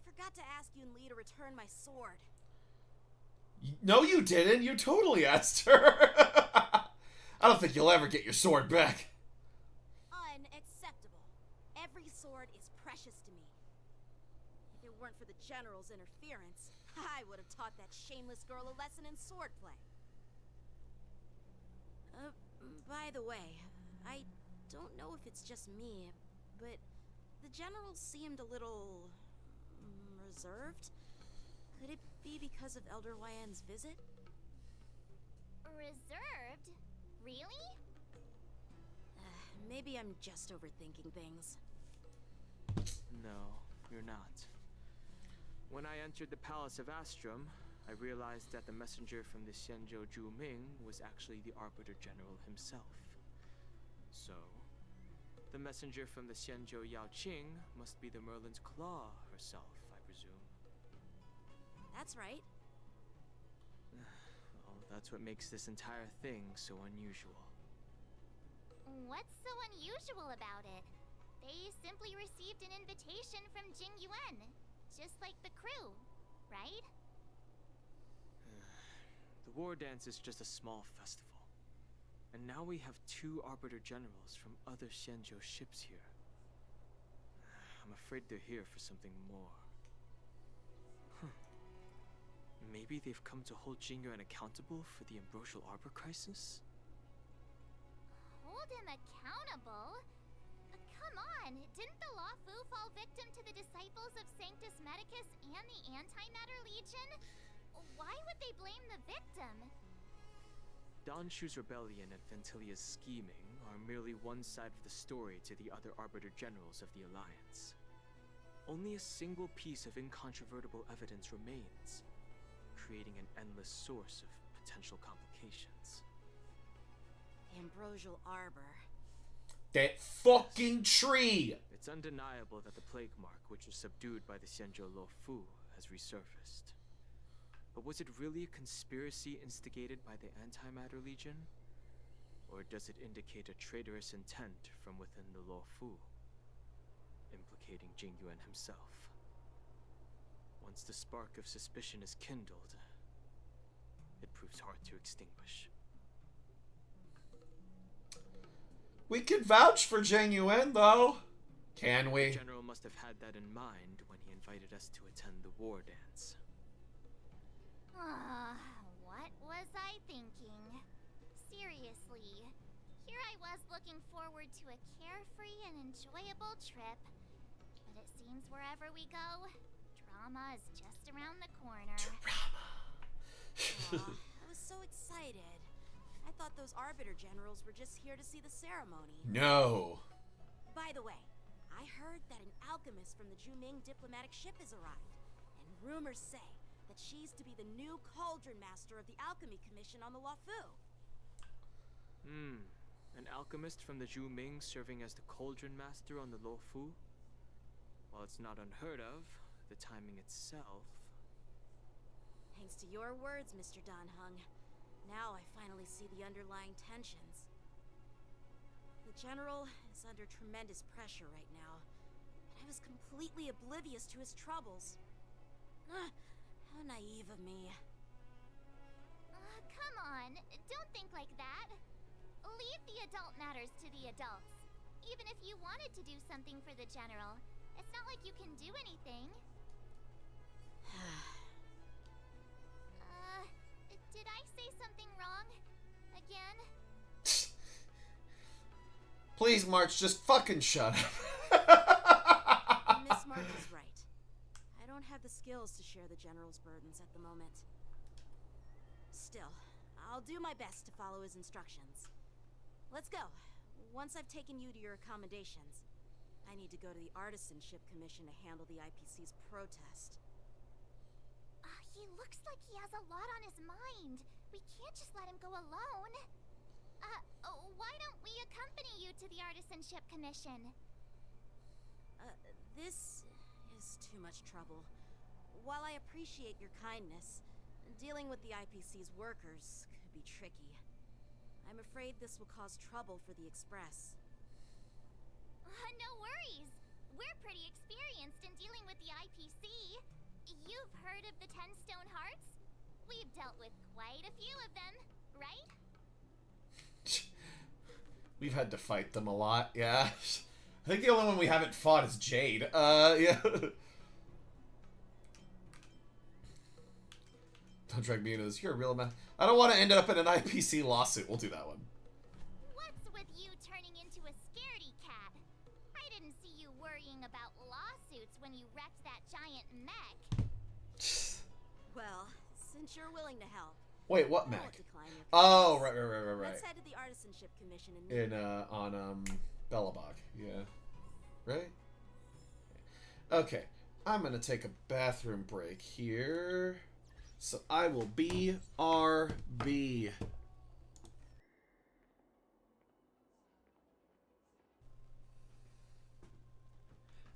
I forgot to ask you and Lee to return my sword. No, you didn't. You totally asked her. I don't think you'll ever get your sword back. Unacceptable. Every sword is precious to me. If it weren't for the General's interference, I would have taught that shameless girl a lesson in swordplay. By the way, I don't know if it's just me, but the General seemed a little... reserved? Could it be because of Elder Huayan's visit? Reserved? Really? Maybe I'm just overthinking things. No, you're not. When I entered the Palace of Astrum, I realized that the messenger from the Xianzhou Zhuming was actually the Arbiter General himself. So, the messenger from the Xianzhou Yao Qing must be the Merlin's Claw herself, I presume. That's right. Well, that's what makes this entire thing so unusual. What's so unusual about it? They simply received an invitation from Jing Yuan, just like the crew, right? The war dance is just a small festival. And now we have 2 Arbiter Generals from other Xianzhou ships here. I'm afraid they're here for something more. Maybe they've come to hold Jingyuan accountable for the Ambrosial Arbor crisis? Hold him accountable? Come on, didn't the Lawfu fall victim to the disciples of Sanctus Medicus and the Antimatter Legion? Why would they blame the victim? Danshu's rebellion and Ventilia's scheming are merely one side of the story to the other Arbiter Generals of the Alliance. Only a single piece of incontrovertible evidence remains, creating an endless source of potential complications. Ambrosial Arbor. That fucking tree! It's undeniable that the plague mark, which was subdued by the Xianzhou Luofu, has resurfaced. But was it really a conspiracy instigated by the Antimatter Legion? Or does it indicate a traitorous intent from within the Luofu, implicating Jingyuan himself? Once the spark of suspicion is kindled, it proves hard to extinguish. We could vouch for Jing Yuan, though. Can we? The General must have had that in mind when he invited us to attend the war dance. What was I thinking? Seriously, here I was looking forward to a carefree and enjoyable trip, but it seems wherever we go, drama is just around the corner. Aw, I was so excited. I thought those Arbiter Generals were just here to see the ceremony. No. By the way, I heard that an alchemist from the Juming diplomatic ship has arrived, and rumors say that she's to be the new Cauldron Master of the Alchemy Commission on the Luofu. An alchemist from the Juming serving as the Cauldron Master on the Luofu? While it's not unheard of, the timing itself... Thanks to your words, Mr. Danheng. Now I finally see the underlying tensions. The General is under tremendous pressure right now, but I was completely oblivious to his troubles. How naive of me. Come on, don't think like that. Leave the adult matters to the adults. Even if you wanted to do something for the General, it's not like you can do anything. Did I say something wrong? Again? Please, March, just fucking shut up. Miss March is right. I don't have the skills to share the General's burdens at the moment. Still, I'll do my best to follow his instructions. Let's go. Once I've taken you to your accommodations, I need to go to the Artisanship Commission to handle the IPC's protest. He looks like he has a lot on his mind. We can't just let him go alone. Why don't we accompany you to the Artisanship Commission? This is too much trouble. While I appreciate your kindness, dealing with the IPC's workers could be tricky. I'm afraid this will cause trouble for the Express. No worries. We're pretty experienced in dealing with the IPC. You've heard of the 10 Stone Hearts? We've dealt with quite a few of them, right? We've had to fight them a lot, yeah. I think the only one we haven't fought is Jade. Yeah. Don't drag me into this. You're a real man. I don't want to end up in an IPC lawsuit. We'll do that one. What's with you turning into a scaredy cat? I didn't see you worrying about lawsuits when you wrecked that giant mech. Well, since you're willing to help. Wait, what I mech? won't decline your Oh, kindness. right. Let's head to the Artisanship Commission and On Bellabog, yeah. Right? Okay. I'm gonna take a bathroom break here. So I will be RB.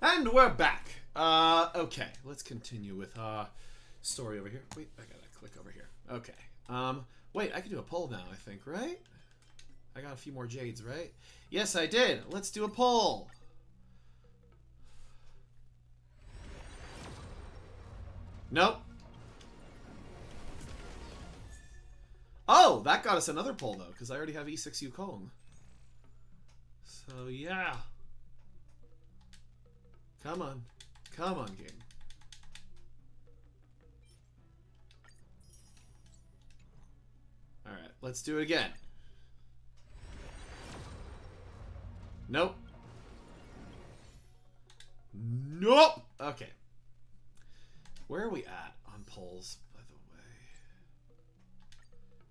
And we're back. Okay, let's continue with story over here. Wait, I gotta click over here. Okay. Wait, I can do a poll now, I think, right? I got a few more jades, right? Yes, I did. Let's do a poll. Nope. Oh, that got us another poll, though, because I already have E6 Yukong. So, yeah. Come on. Come on, game. Alright, let's do it again. Nope. Nope! Okay. Where are we at on polls, by the way?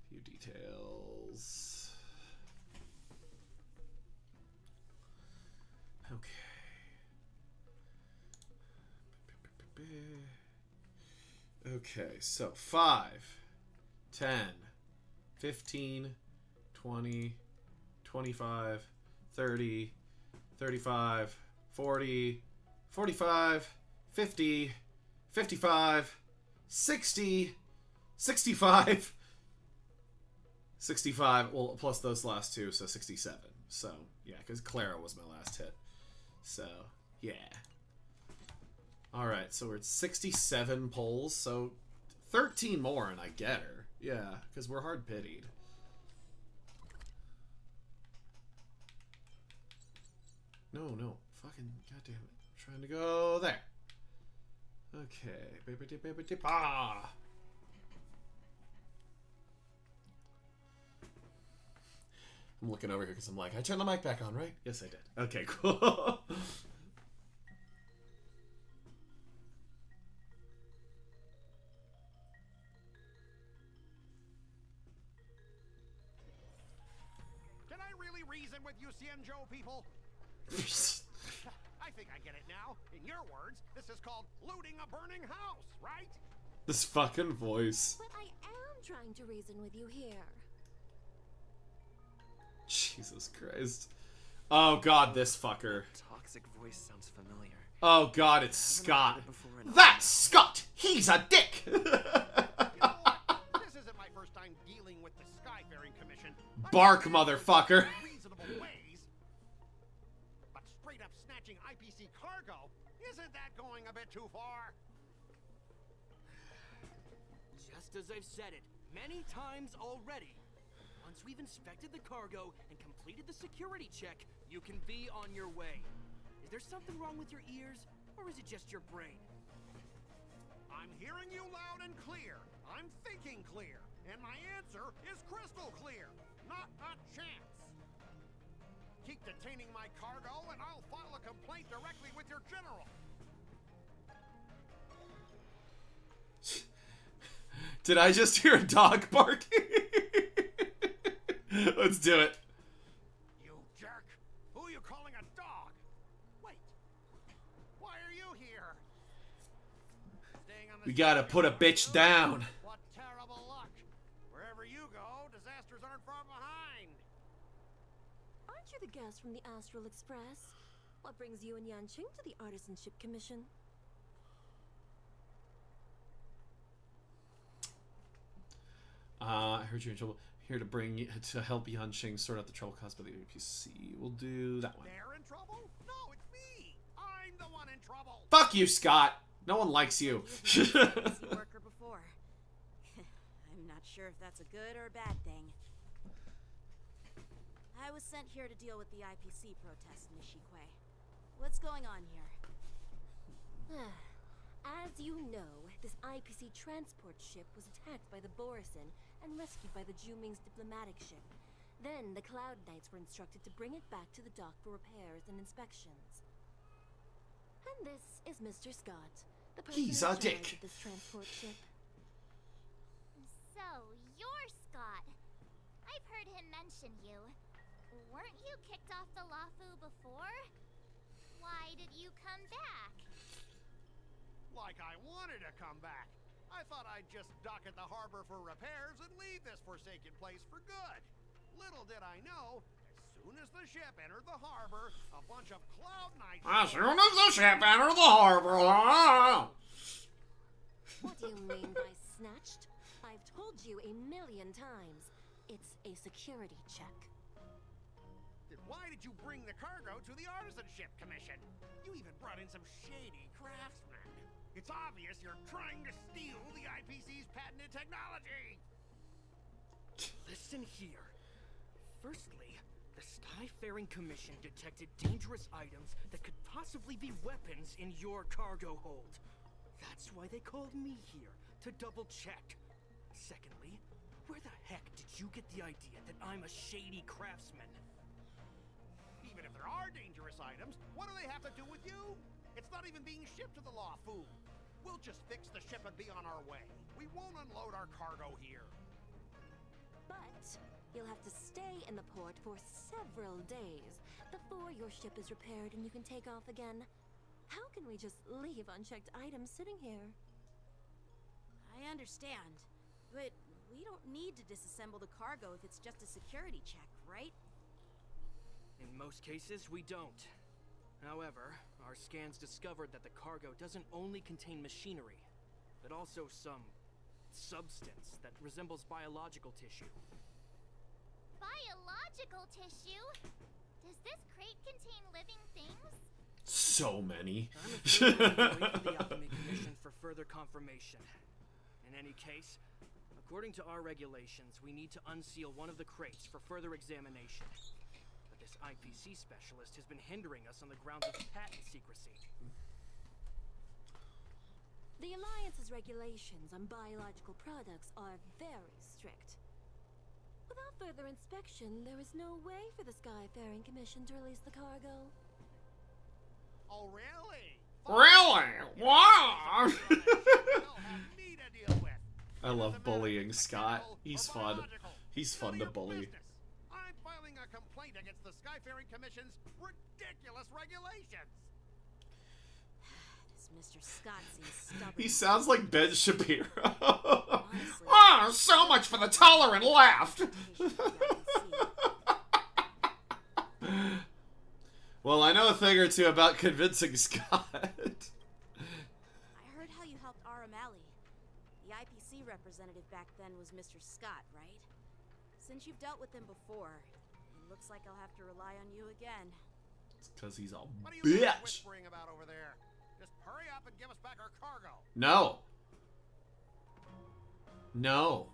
Few details. Okay. Okay, so 5, 10, 15, 20, 25, 30, 35, 40, 45, 50, 55, 60, 65, 65, well, plus those last two, so 67. So, yeah, because Clara was my last hit. So, yeah. Alright, so we're at 67 polls, so 13 more and I get her. Yeah, because we're hard pitied. No, Fucking goddamn it. I'm trying to go there. Okay. Ah. I'm looking over here because I'm like, I turned the mic back on, right? Yes, I did. Okay, cool. Can I really reason with you Xianzhou people? I think I get it now. In your words, this is called looting a burning house, right? This fucking voice. But I am trying to reason with you here. Jesus Christ. Oh god, this fucker. Toxic voice sounds familiar. Oh god, it's Scott. That's Scott! He's a dick! You know what? This isn't my first time dealing with the Skyfaring Commission. Bark, motherfucker. Reasonable ways. But straight up snatching IPC cargo, isn't that going a bit too far? Just as I've said it many times already. Once we've inspected the cargo and completed the security check, you can be on your way. Is there something wrong with your ears, or is it just your brain? I'm hearing you loud and clear. I'm thinking clear. And my answer is crystal clear. Not a chance. Keep detaining my cargo and I'll file a complaint directly with your general. Did I just hear a dog barking? Let's do it. You jerk. Who are you calling a dog? Wait. Why are you here? Staying on the We gotta put a bitch down. What terrible luck. Wherever you go, disasters aren't far behind. Aren't you the guest from the Astral Express? What brings you and Yanqing to the Artisanship Commission? I heard you're in trouble. Here to help Yanqing sort out the trouble caused by the APC. We'll do that one. They're in trouble? No, it's me. I'm the one in trouble. Fuck you, Scott. No one likes you. Worker before. I'm not sure if that's a good or a bad thing. I was sent here to deal with the IPC protests in Nishikwe. What's going on here? As you know, this IPC transport ship was attacked by the Borison and rescued by the Juming's diplomatic ship. Then the Cloud Knights were instructed to bring it back to the dock for repairs and inspections. And this is Mr. Scott, the person He's in a charge dick. of this transport ship. So, you're Scott. I've heard him mention you. Weren't you kicked off the Lafu before? Why did you come back? Like I wanted to come back. I thought I'd just dock at the harbor for repairs and leave this forsaken place for good. Little did I know, as soon as the ship entered the harbor, a bunch of Cloud Knights... As soon as the ship entered the harbor... What do you mean by snatched? I've told you 1,000,000 times. It's a security check. Then why did you bring the cargo to the Artisanship Commission? You even brought in some shady craftsmen. It's obvious you're trying to steal the IPC's patented technology! Listen here. Firstly, the Skyfaring Commission detected dangerous items that could possibly be weapons in your cargo hold. That's why they called me here, to double check. Secondly, where the heck did you get the idea that I'm a shady craftsman? Even if there are dangerous items, what do they have to do with you? It's not even being shipped to the Lafu. We'll just fix the ship and be on our way. We won't unload our cargo here. But you'll have to stay in the port for several days before your ship is repaired and you can take off again. How can we just leave unchecked items sitting here? I understand, but we don't need to disassemble the cargo if it's just a security check, right? In most cases, we don't. However, our scans discovered that the cargo doesn't only contain machinery, but also some substance that resembles biological tissue. Biological tissue? Does this crate contain living things? So many. I'm afraid we'll wait for the Alchemy Commission for further confirmation. In any case, according to our regulations, we need to unseal one of the crates for further examination. But the This IPC specialist has been hindering us on the grounds of patent secrecy. The Alliance's regulations on biological products are very strict. Without further inspection, there is no way for the Skyfaring Commission to release the cargo. Oh, really? Really? Wow! I love bullying Scott. He's fun. He's fun to bully. I'm filing a complaint against the Skyfaring Commission's ridiculous regulations. Mr. Scott seems stubborn. He sounds like Ben Shapiro. Oh, so much for the tolerant laugh. Well, I know a thing or two about convincing Scott. I heard how you helped R. O'Malley. The IPC representative back then was Mr. Scott, right? Since you've dealt with him before, it looks like I'll have to rely on you again. It's because he's a What are you bitch. whispering about over there? Just hurry up and give us back our cargo. No. No.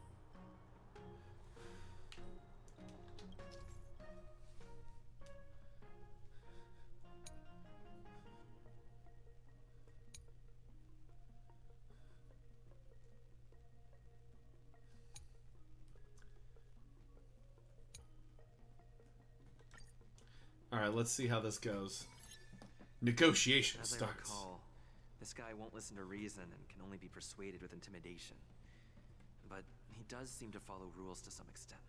All right, let's see how this goes. Negotiation As I starts. recall, this guy won't listen to reason and can only be persuaded with intimidation. But he does seem to follow rules to some extent.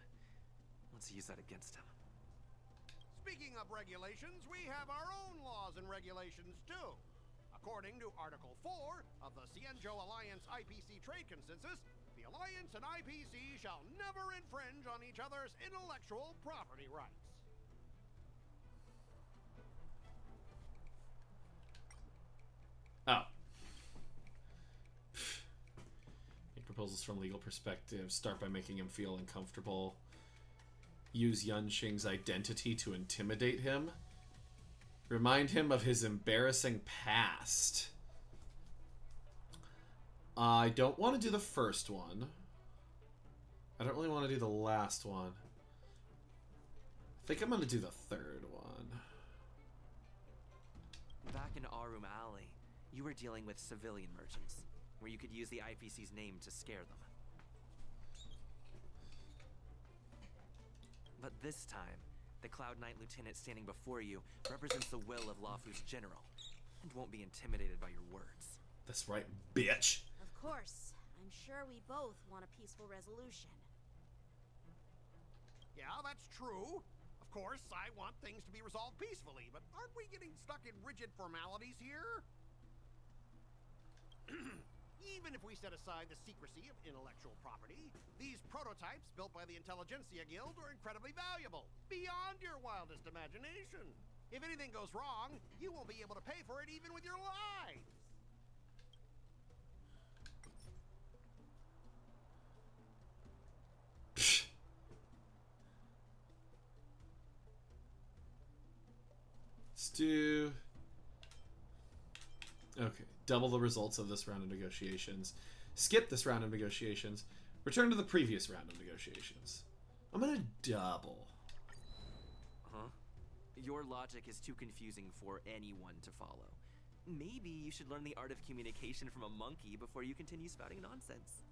Let's use that against him. Speaking of regulations, we have our own laws and regulations too. According to Article 4 of the Cienjo Alliance IPC Trade Consensus, the Alliance and IPC shall never infringe on each other's intellectual property rights. Oh. Make proposals from legal perspective. Start by making him feel uncomfortable. Use Yunxing's identity to intimidate him. Remind him of his embarrassing past. I don't want to do the first one. I don't really want to do the last one. I think I'm going to do the third one. Back in Arum Alley, you were dealing with civilian merchants, where you could use the IPC's name to scare them. But this time, the Cloud Knight Lieutenant standing before you represents the will of Luofu's general, and won't be intimidated by your words. That's right, bitch. Of course. I'm sure we both want a peaceful resolution. Yeah, that's true. Of course, I want things to be resolved peacefully, but aren't we getting stuck in rigid formalities here? Even if we set aside the secrecy of intellectual property, these prototypes built by the Intelligentsia Guild are incredibly valuable, beyond your wildest imagination. If anything goes wrong, you won't be able to pay for it even with your lives. Let's do... Okay. Double the results of this round of negotiations. Skip this round of negotiations. Return to the previous round of negotiations. I'm gonna double. Huh? Your logic is too confusing for anyone to follow. Maybe you should learn the art of communication from a monkey before you continue spouting nonsense.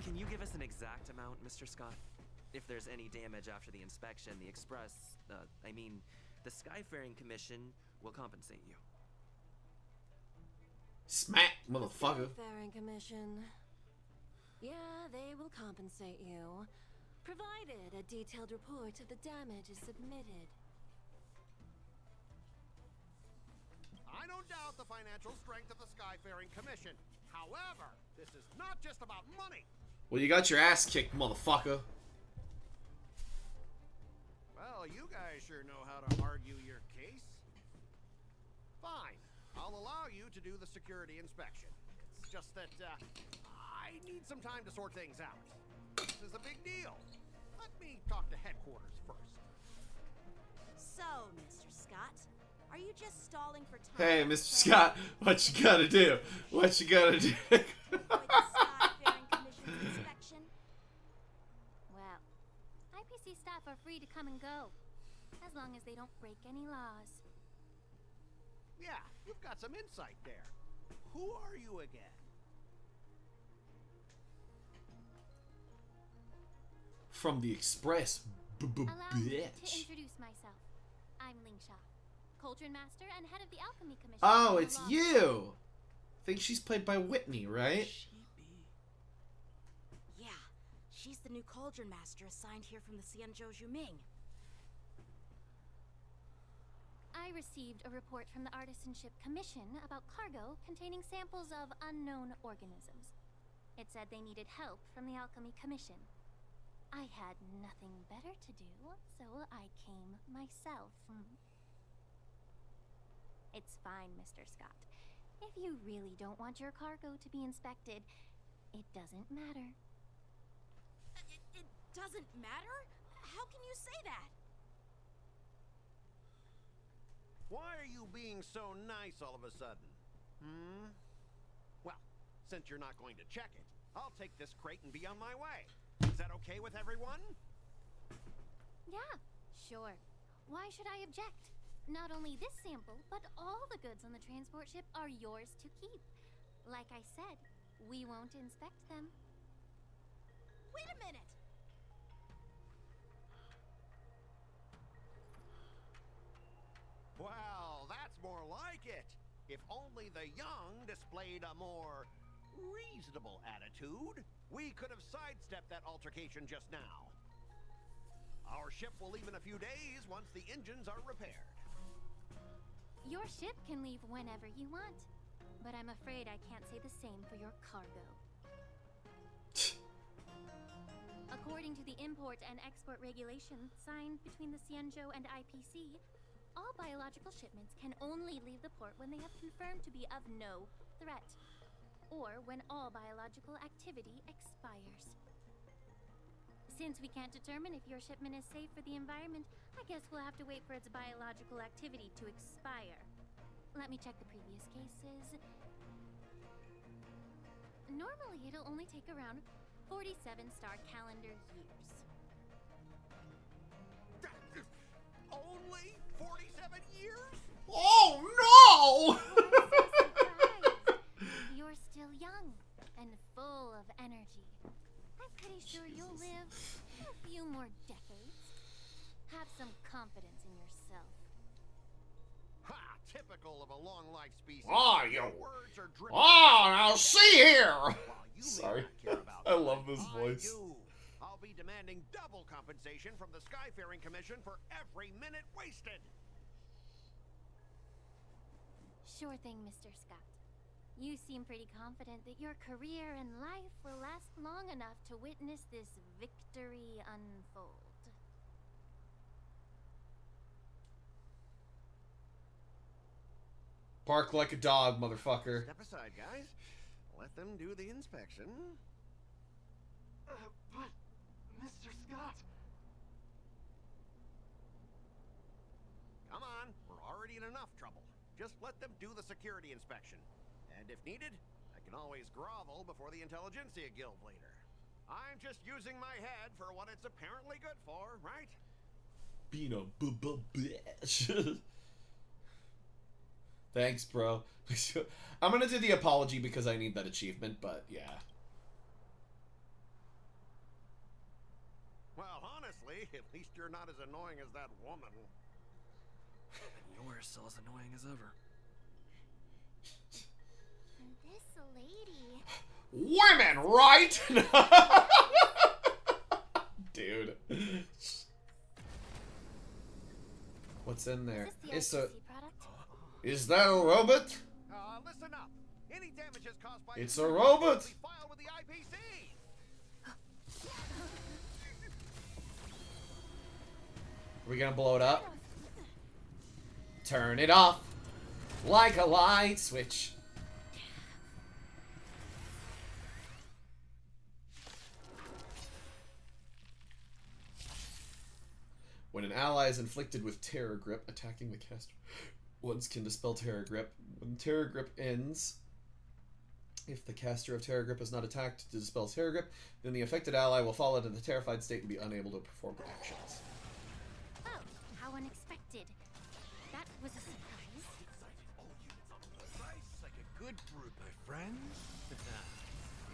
Can you give us an exact amount, Mr. Scott? If there's any damage after the inspection, the the Skyfaring Commission will compensate you. Smack, motherfucker. Skyfaring Commission. Yeah, they will compensate you, provided a detailed report of the damage is submitted. I don't doubt the financial strength of the Skyfaring Commission. However, this is not just about money. Well, you got your ass kicked, motherfucker. Well, you guys sure know how to argue your case. Fine. I'll allow you to do the security inspection. It's just that, I need some time to sort things out. This is a big deal. let me talk to headquarters first. So, Mr. Scott, are you just stalling for time? Hey, Mr. Scott, what you gotta do? What you gotta do? Skyfaring Commission's inspection? Well, IPC staff are free to come and go, as long as they don't break any laws. Yeah, you've got some insight there. Who are you again? From the Express, Allow me to bitch. introduce myself. I'm Lingsha, Cauldron Master and head of the Alchemy Commission. Oh, for it's the law. you. I think she's played by Whitney, right? Yeah, she's the new Cauldron Master assigned here from the Xianzhou Juming. I received a report from the Artisanship Commission about cargo containing samples of unknown organisms. It said they needed help from the Alchemy Commission. I had nothing better to do, so I came myself. It's fine, Mr. Scott. If you really don't want your cargo to be inspected, it doesn't matter. It doesn't matter? How can you say that? Why are you being so nice all of a sudden? Well, since you're not going to check it, I'll take this crate and be on my way. Is that okay with everyone? Yeah, sure. Why should I object? Not only this sample, but all the goods on the transport ship are yours to keep. Like I said, we won't inspect them. Wait a minute! Well, that's more like it. If only the young displayed a more reasonable attitude, we could have sidestepped that altercation just now. Our ship will leave in a few days once the engines are repaired. Your ship can leave whenever you want, but I'm afraid I can't say the same for your cargo. According to the import and export regulations signed between the Xianzhou and IPC, all biological shipments can only leave the port when they have confirmed to be of no threat, or when all biological activity expires. Since we can't determine if your shipment is safe for the environment, I guess we'll have to wait for its biological activity to expire. Let me check the previous cases. Normally, it'll only take around 47 star calendar years. Only 47 years? Oh no! You're still young and full of energy. I'm pretty sure you'll live a few more decades. Have some confidence in yourself. Ha! Typical of a long-life species. Ah, you. Words are driven. Now see here. You Sorry, may not care about I love this I voice. do. I'll be demanding double compensation from the Skyfaring Commission for every minute wasted. Sure thing, Mr. Scott. You seem pretty confident that your career and life will last long enough to witness this victory unfold. Bark like a dog, motherfucker. Step aside, guys. Let them do the inspection. But, Mr. Scott... Come on, we're already in enough trouble. Just let them do the security inspection. And if needed, I can always grovel before the Intelligentsia Guild later. I'm just using my head for what it's apparently good for, right? Being a bitch. Thanks, bro. I'm gonna do the apology because I need that achievement, but yeah. Well, honestly, at least you're not as annoying as that woman. You're still as annoying as ever. This lady... Women, right? Dude. What's in there? It's a... Is that a robot? Listen up. Any damages caused by It's a robot. will be filed with the IPC. Are we gonna blow it up? Turn it off like a light switch. When an ally is inflicted with Terror Grip, attacking the caster once can dispel Terror Grip. When Terror Grip ends, if the caster of Terror Grip is not attacked to dispel Terror Grip, then the affected ally will fall into the terrified state and be unable to perform actions. Oh, how unexpected. That was a surprise. Rice like a good fruit, my friends.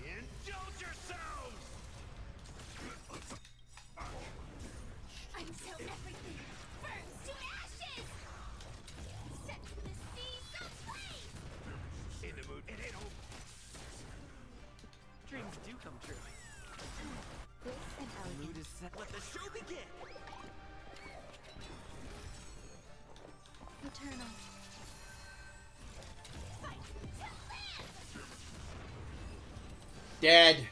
Indulge yourselves! Until everything burns to ashes! Set the seas ablaze! In the mood, it ain't over. Dreams do come true. This and The mood is set. Let the show begin! Eternal. Fight to live! Dead.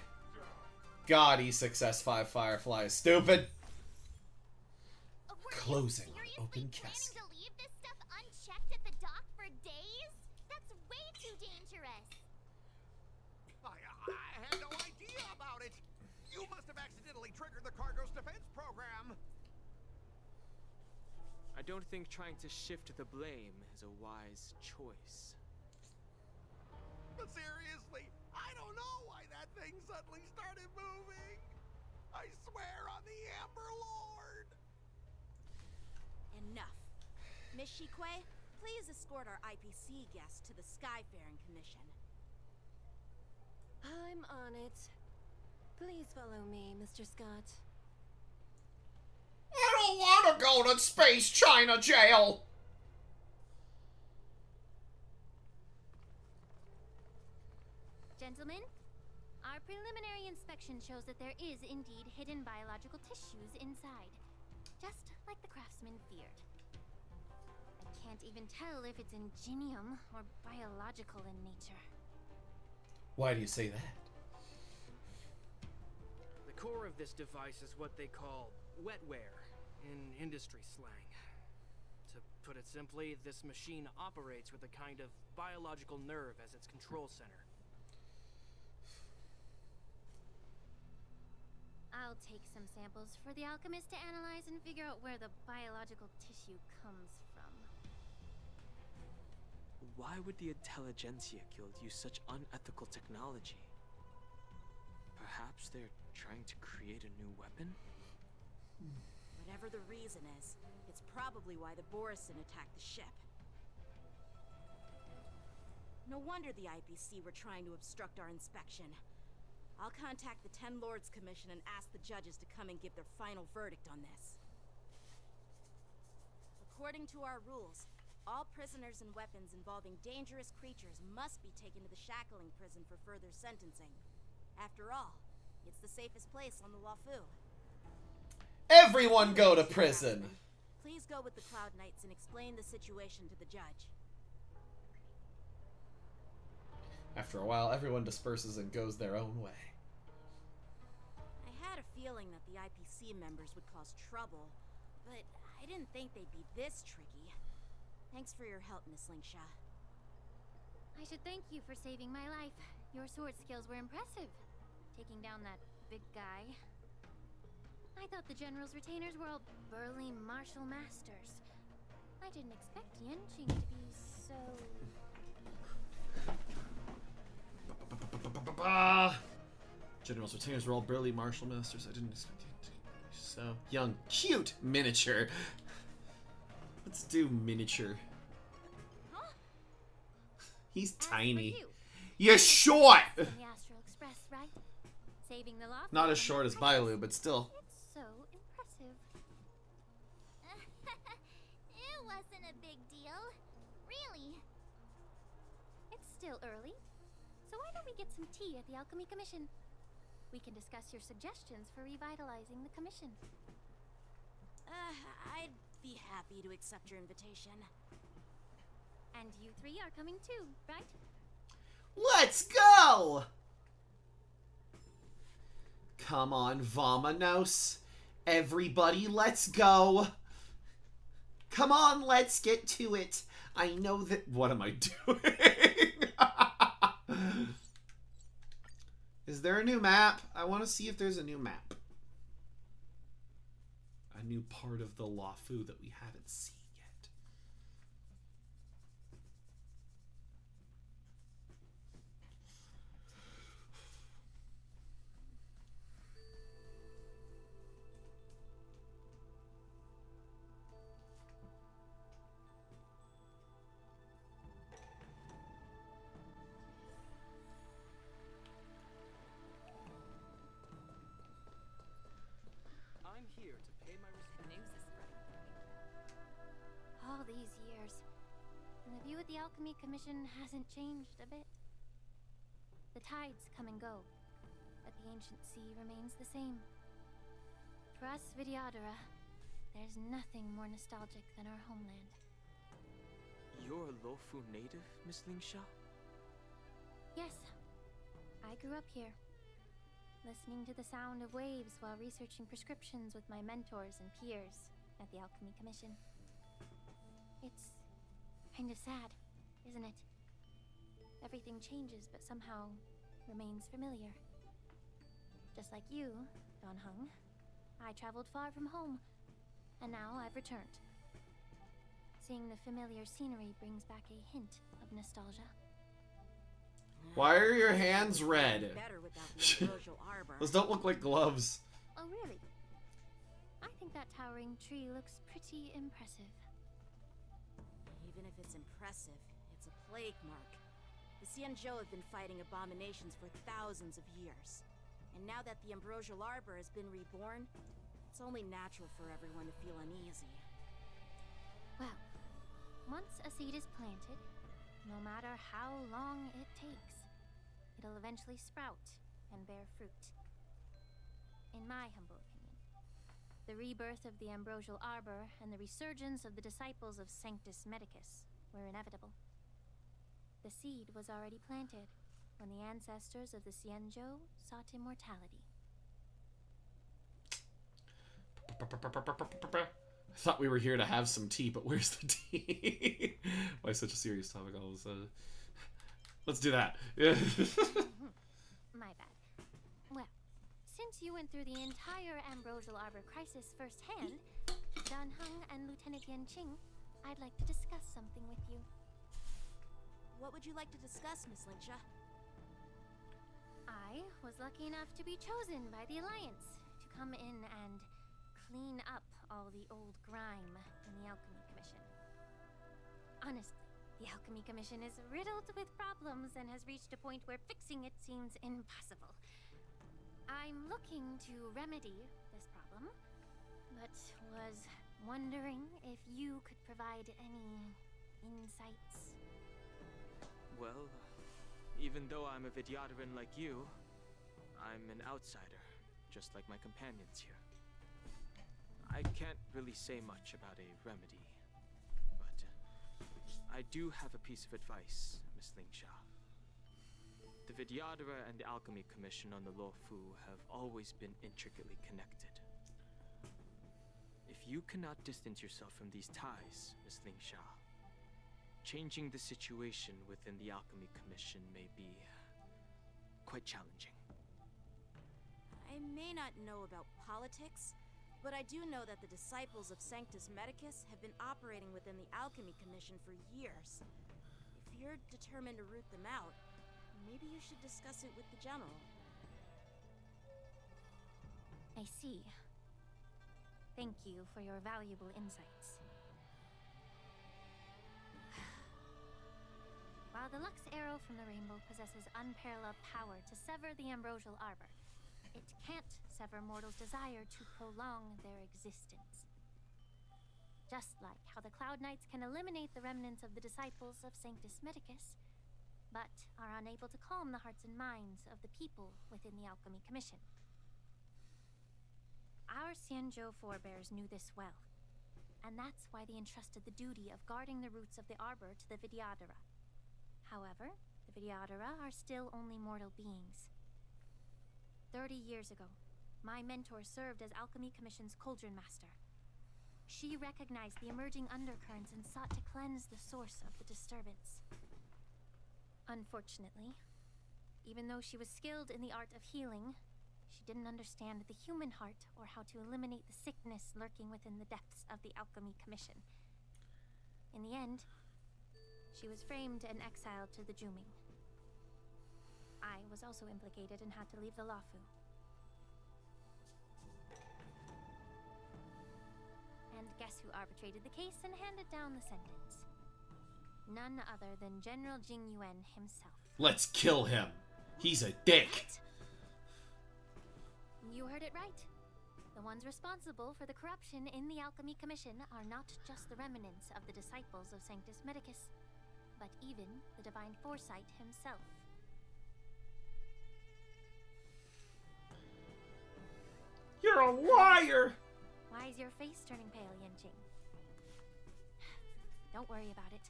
God, E6S5 Firefly is stupid. Closing open casket. To leave this stuff unchecked at the dock for days? That's way too dangerous. I had no idea about it. You must have accidentally triggered the cargo's defense program. I don't think trying to shift the blame is a wise choice. But seriously, I don't know why that thing suddenly started moving. I swear on the Amber Lord. Enough. Miss Shikwe, please escort our IPC guest to the Skyfaring Commission. I'm on it. Please follow me, Mr. Scott. I don't want to go to Space China jail. Gentlemen, our preliminary inspection shows that there is indeed hidden biological tissues inside. Just like the craftsman feared. I can't even tell if it's ingenium or biological in nature. Why do you say that? The core of this device is what they call wetware in industry slang. To put it simply, this machine operates with a kind of biological nerve as its control center. I'll take some samples for the alchemist to analyze and figure out where the biological tissue comes from. Why would the Intelligentsia Guild use such unethical technology? Perhaps they're trying to create a new weapon? Whatever the reason is, it's probably why the Borisin attacked the ship. No wonder the IPC were trying to obstruct our inspection. I'll contact the Ten Lords Commission and ask the judges to come and give their final verdict on this. According to our rules, all prisoners and weapons involving dangerous creatures must be taken to the shackling prison for further sentencing. After all, it's the safest place on the Luofu. Everyone go to prison. Please go with the Cloud Knights and explain the situation to the judge. After a while, everyone disperses and goes their own way. I had a feeling that the IPC members would cause trouble, but I didn't think they'd be this tricky. Thanks for your help, Miss Lingsha. I should thank you for saving my life. Your sword skills were impressive. Taking down that big guy. I thought the General's retainers were all burly martial masters. I didn't expect Yenching to be so... General's retainers were all burly martial masters. I didn't expect it to be so young. Cute miniature. Let's do miniature. Huh? He's tiny. You. You're short! The Astral Express, right? Saving the law. Not as short as Bailu, but still. It's so impressive. It wasn't a big deal. Really. It's still early. So why don't we get some tea at the Alchemy Commission? We can discuss your suggestions for revitalizing the commission. I'd be happy to accept your invitation. And you three are coming too, right? Let's go! Come on, Vamanos. Everybody, let's go. Come on, let's get to it. I know that... What am I doing? Is there a new map? I want to see if there's a new map. A new part of the Luofu that we haven't seen yet. I'm here to pay my respects. The news is spreading. All these years, and the view of the Alchemy Commission hasn't changed a bit. The tides come and go, but the ancient sea remains the same. For us Vidyadhara, there's nothing more nostalgic than our homeland. You're a Luofu native, Miss Lingsha? Yes, I grew up here, listening to the sound of waves while researching prescriptions with my mentors and peers at the Alchemy Commission. It's kind of sad, isn't it? Everything changes, but somehow remains familiar. Just like you, Don Hung, I traveled far from home, and now I've returned. Seeing the familiar scenery brings back a hint of nostalgia. Why are your hands red? Better without the ambrosial arbor. Those don't look like gloves. Oh, really? I think that towering tree looks pretty impressive. Even if it's impressive, it's a plague mark. The Xianzhou have been fighting abominations for thousands of years. And now that the ambrosial arbor has been reborn, it's only natural for everyone to feel uneasy. Well, once a seed is planted, no matter how long it takes, it'll eventually sprout and bear fruit. In my humble opinion, the rebirth of the ambrosial arbor and the resurgence of the disciples of Sanctus Medicus were inevitable. The seed was already planted when the ancestors of the Xianzhou sought immortality. I thought we were here to have some tea, but where's the tea? Why such a serious topic all of a sudden? Let's do that. My bad. Well, since you went through the entire ambrosial arbor crisis firsthand, Dan Hung and Lieutenant Yanqing, I'd like to discuss something with you. What would you like to discuss, Miss Lingsha? I was lucky enough to be chosen by the Alliance to come in and clean up all the old grime in the Alchemy Commission. Honestly, the Alchemy Commission is riddled with problems and has reached a point where fixing it seems impossible. I'm looking to remedy this problem, but was wondering if you could provide any insights. Well, even though I'm a Vidyadharan like you, I'm an outsider, just like my companions here. I can't really say much about a remedy, but I do have a piece of advice, Miss Lingsha. The Vidyadhara and the Alchemy Commission on the Luofu have always been intricately connected. If you cannot distance yourself from these ties, Miss Lingsha, changing the situation within the Alchemy Commission may be quite challenging. I may not know about politics, but I do know that the disciples of Sanctus Medicus have been operating within the Alchemy Commission for years. If you're determined to root them out, maybe you should discuss it with the General. I see. Thank you for your valuable insights. While the Lux Arrow from the Rainbow possesses unparalleled power to sever the ambrosial arbor, it can't sever mortals' desire to prolong their existence. Just like how the Cloud Knights can eliminate the remnants of the disciples of Sanctus Medicus, but are unable to calm the hearts and minds of the people within the Alchemy Commission. Our Xianzhou forebears knew this well, and that's why they entrusted the duty of guarding the roots of the arbor to the Vidyadhara. However, the Vidyadhara are still only mortal beings. 30 years ago, my mentor served as Alchemy Commission's Cauldron Master. She recognized the emerging undercurrents and sought to cleanse the source of the disturbance. Unfortunately, even though she was skilled in the art of healing, She didn't understand the human heart or how to eliminate the sickness lurking within the depths of the Alchemy Commission. In the end, she was framed and exiled to the Juming. I was also implicated and had to leave the Lafu. And guess who arbitrated the case and handed down the sentence? None other than General Jing Yuan himself. Let's kill him. He's a dick. You heard it right. The ones responsible for the corruption in the Alchemy Commission are not just the remnants of the disciples of Sanctus Medicus, but even the Divine Foresight himself. You're a liar! Why is your face turning pale, Yanqing? Don't worry about it.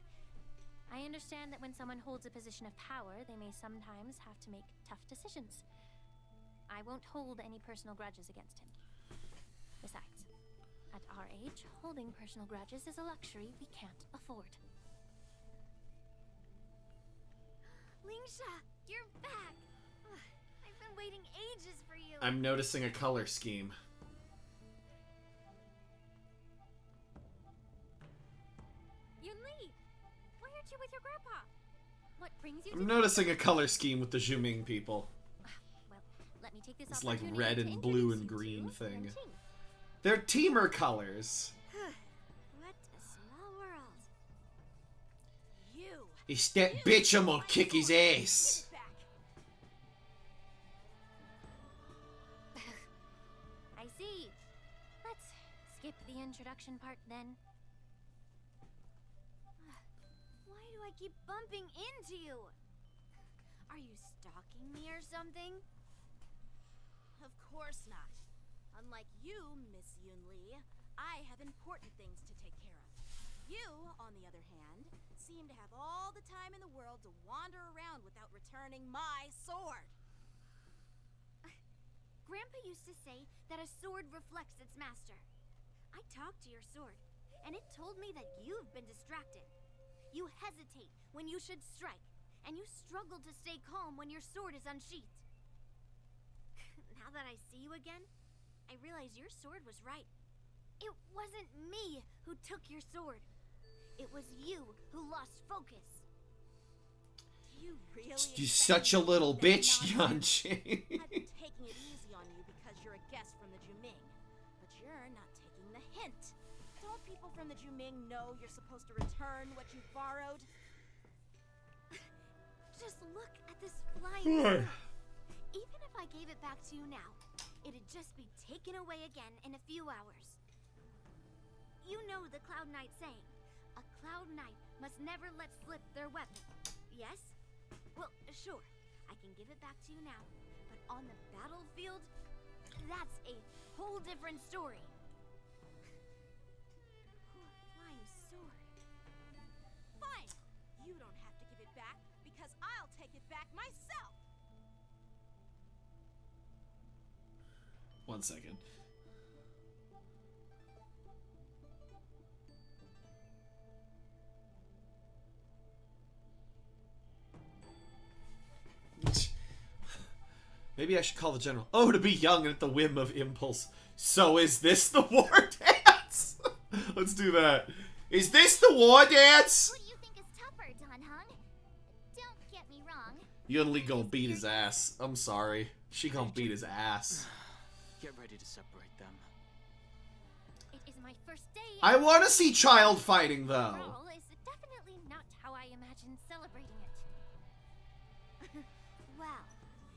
I understand that when someone holds a position of power, they may sometimes have to make tough decisions. I won't hold any personal grudges against him. Besides, at our age, holding personal grudges is a luxury we can't afford. Lingsha, you're back! I've been waiting ages for you! I'm noticing a color scheme. Yunli! Why aren't you with your grandpa? What brings you I'm noticing a color scheme with the Zhuming people. Well, let me take this It's like opportunity red to and blue introduce and you green to thing. Yanqing. They're teamer colors. What a small world. You! He's that bitch, I'm gonna kick his ass. I see. Let's skip the introduction part then. Why do I keep bumping into you? Are you stalking me or something? Of course not. Unlike you, Miss Yunli, I have important things to take care of. You, on the other hand, seem to have all the time in the world to wander around without returning my sword. Grandpa used to say that a sword reflects its master. I talked to your sword, and it told me that you've been distracted. You hesitate when you should strike, and you struggle to stay calm when your sword is unsheathed. Now that I see you again, I realize your sword was right. It wasn't me who took your sword. It was you who lost focus. You really You're such a little bitch, Yanqing. I've been taking it easy on you because you're a guest from the Juming, but you're not taking the hint. Don't people from the Juming know you're supposed to return what you've borrowed? Just look at this flying sword. Even if I gave it back to you now, it'd just be taken away again in a few hours. You know the Cloud Knight saying, a Cloud Knight must never let slip their weapon, yes? Well, sure, I can give it back to you now, but on the battlefield, that's a whole different story. Poor flying sword. Fine! You don't have to give it back, because I'll take it back myself! 1 second. Maybe I should call the general. Oh, to be young and at the whim of impulse. So is this the war dance? Let's do that. Is this the war dance? What do you think is tougher, Dan Heng? Don't get me wrong. Yunli gonna beat his ass. I'm sorry. She gonna beat his ass. Get ready to separate them. It is my first day. I want to see child fighting, though. Brawl is definitely not how I imagined celebrating it. Well,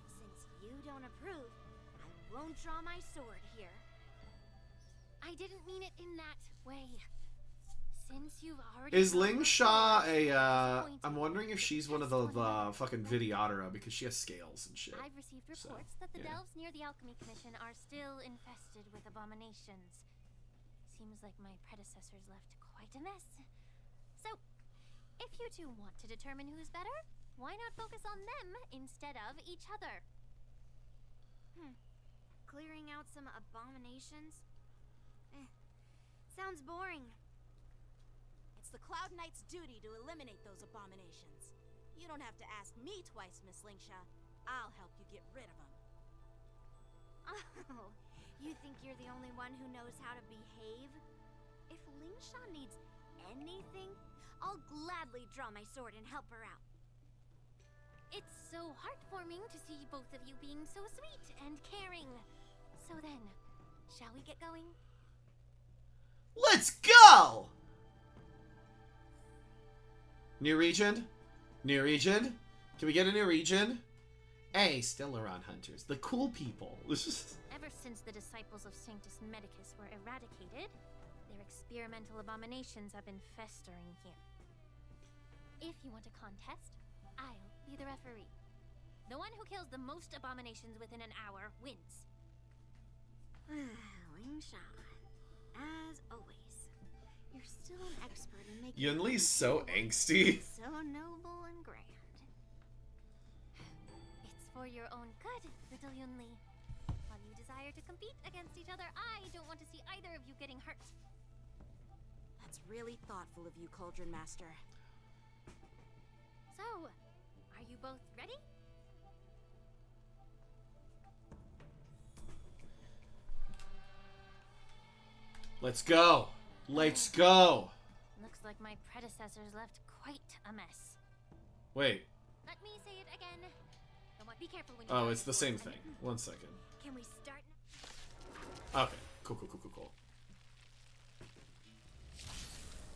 since you don't approve, I won't draw my sword here. I didn't mean it in that way. Since you've already Is Ling Sha a, I'm wondering if she's one of the fucking Videodora because she has scales and shit. I've received reports that the delves near the Alchemy Commission are still infested with abominations. Seems like my predecessors left quite a mess. So, if you two want to determine who's better, why not focus on them instead of each other? Clearing out some abominations? Sounds boring. It's the Cloud Knight's duty to eliminate those abominations. You don't have to ask me twice, Miss Lingsha. I'll help you get rid of them. You think you're the only one who knows how to behave? If Lingsha needs anything, I'll gladly draw my sword and help her out. It's so heartwarming to see both of you being so sweet and caring. So then, shall we get going? Let's go! New region? New region? Can we get a new region? Hey, Stellaron hunters, the cool people. Ever since the disciples of Sanctus Medicus were eradicated, their experimental abominations have been festering here. If you want a contest, I'll be the referee. The one who kills the most abominations within an hour wins. Lingsha, as always, you're still an expert in making Yunli's so angsty. so noble and grand. It's for your own good, little Yunli. While you desire to compete against each other, I don't want to see either of you getting hurt. That's really thoughtful of you, Cauldron Master. So, are you both ready? Let's go. Let's go. Looks like my predecessors left quite a mess. Wait. Let me say it again. Be careful when you Oh, it's the same thing. 1 second. Can we start Okay. Cool.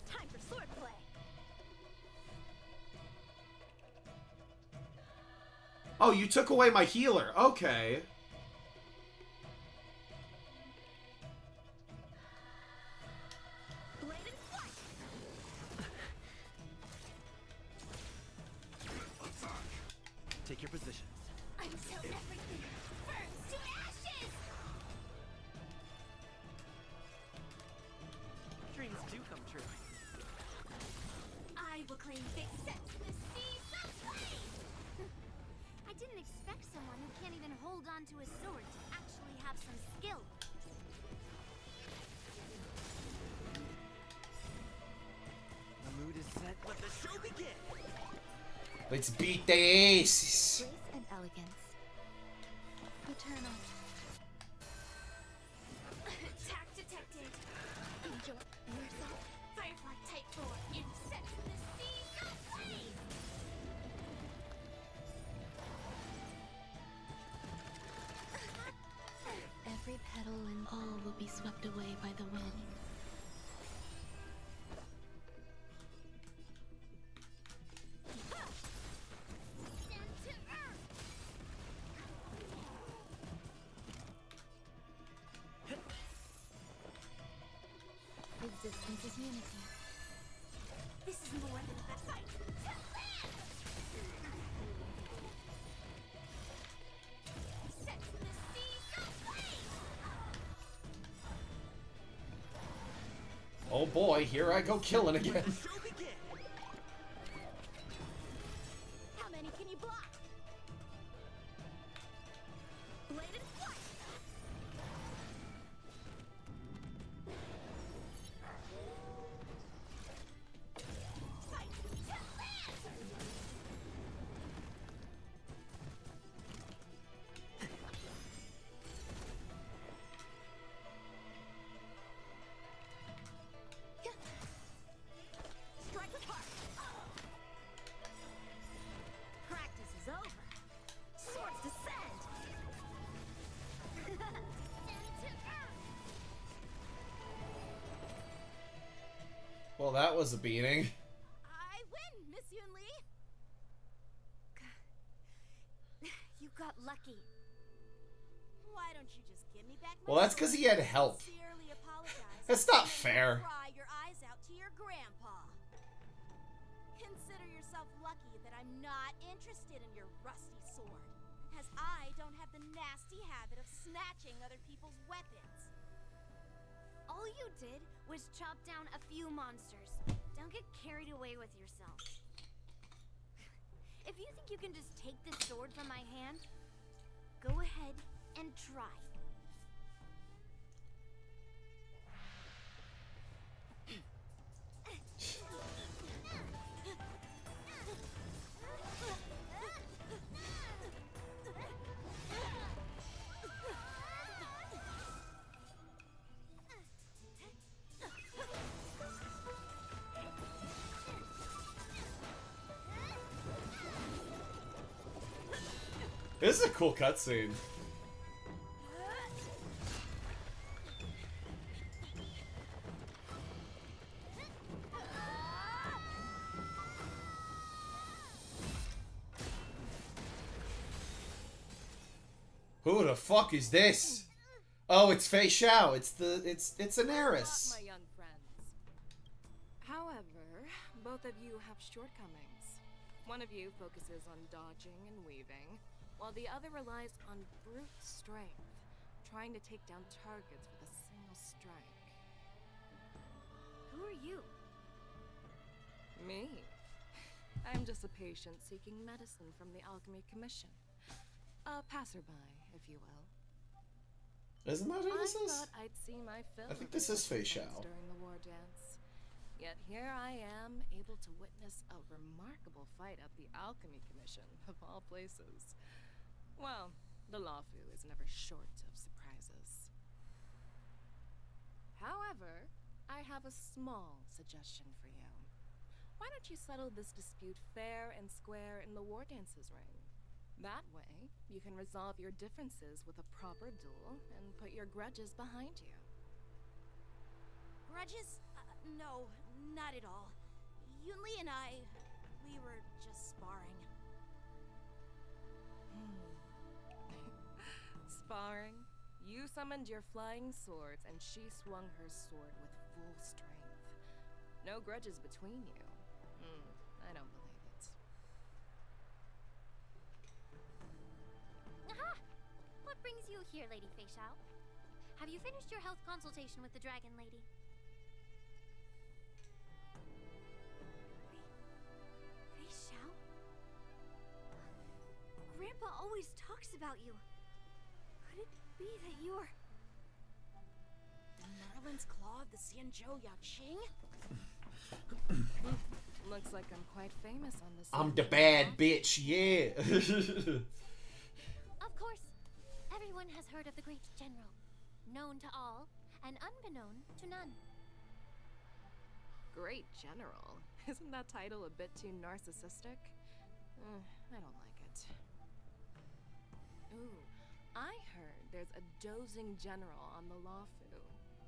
Time for swordplay. Oh, you took away my healer. Okay. Blade and flight. Take your positions. Until everything burns to ashes. Dreams do come true. I will claim big sets in the sea someday. I didn't expect someone who can't even hold on to a sword to actually have some skill. The mood is set. Let the show begin. Let's beat the aces. Grace and elegance. Eternal. Attack detected. Enjoy yourself. Firefly Type 4 insets in the sea someday. Every petal and all will be swept away by the wind. Existence is unity. This is more than a fight to live. Sets in the sea someday. Oh boy, here I go killing again. How many can you block? Blade and flight. Fight to live. Strike with heart. Practice is over. Swords descend. Send to earth. Well, that was a beating. I win, Miss Yunli. You got lucky. Why don't you just give me back my Well, that's 'cause he had help. Sincerely apologize. That's not and fair. Cry your eyes out to your grandpa. Consider yourself lucky that I'm not interested in your rusty sword, as I don't have the nasty habit of snatching other people's weapons. All you did was chop down a few monsters. Don't get carried away with yourself. If you think you can just take this sword from my hand, go ahead and try. This is a cool cutscene. Who the fuck is this? Oh, it's Fei Xiao. It's an heiress. My young friends. However, both of you have shortcomings. One of you focuses on dodging and weaving, while the other relies on brute strength, trying to take down targets with a single strike. Who are you? Me? I'm just a patient seeking medicine from the Alchemy Commission. A passerby, if you will. Isn't that who this I is? thought I'd see my fill I think of this is Fei things Xiao. during the war dance. Yet here I am, able to witness a remarkable fight at the Alchemy Commission, of all places. Well, the Lafu is never short of surprises. However, I have a small suggestion for you. Why don't you settle this dispute fair and square in the war dances ring? That way, you can resolve your differences with a proper duel and put your grudges behind you. Grudges? No, not at all. Yunli and I, we were just sparring. Sparring? You summoned your flying swords and she swung her sword with full strength. No grudges between you. I don't believe it. Aha! What brings you here, Lady Fei Xiao? Have you finished your health consultation with the Dragon Lady? Fei Xiao? Grandpa always talks about you. Could it be that you're... The Merlin's Claw of the Xianzhou Yaqing? Looks like I'm quite famous on this. I'm the bad bitch, yeah. Of course, everyone has heard of the great general, known to all and unbeknown to none. Great General? Isn't that title a bit too narcissistic? I don't like it. Ooh, I heard there's a dozing general on the Lafu,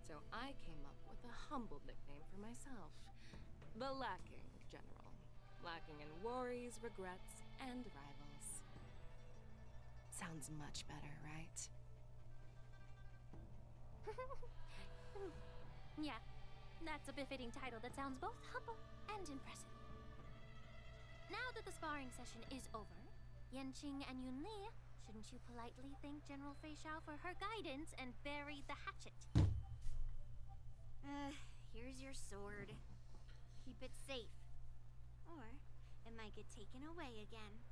so I came up with a humble nickname for myself. The Lacking General. Lacking in worries, regrets, and rivals. Sounds much better, right? Yeah, that's a befitting title that sounds both humble and impressive. Now that the sparring session is over, Yanqing and Yunli, shouldn't you politely thank General Fei Xiao for her guidance and bury the hatchet? Here's your sword. Keep it safe. Or it might get taken away again.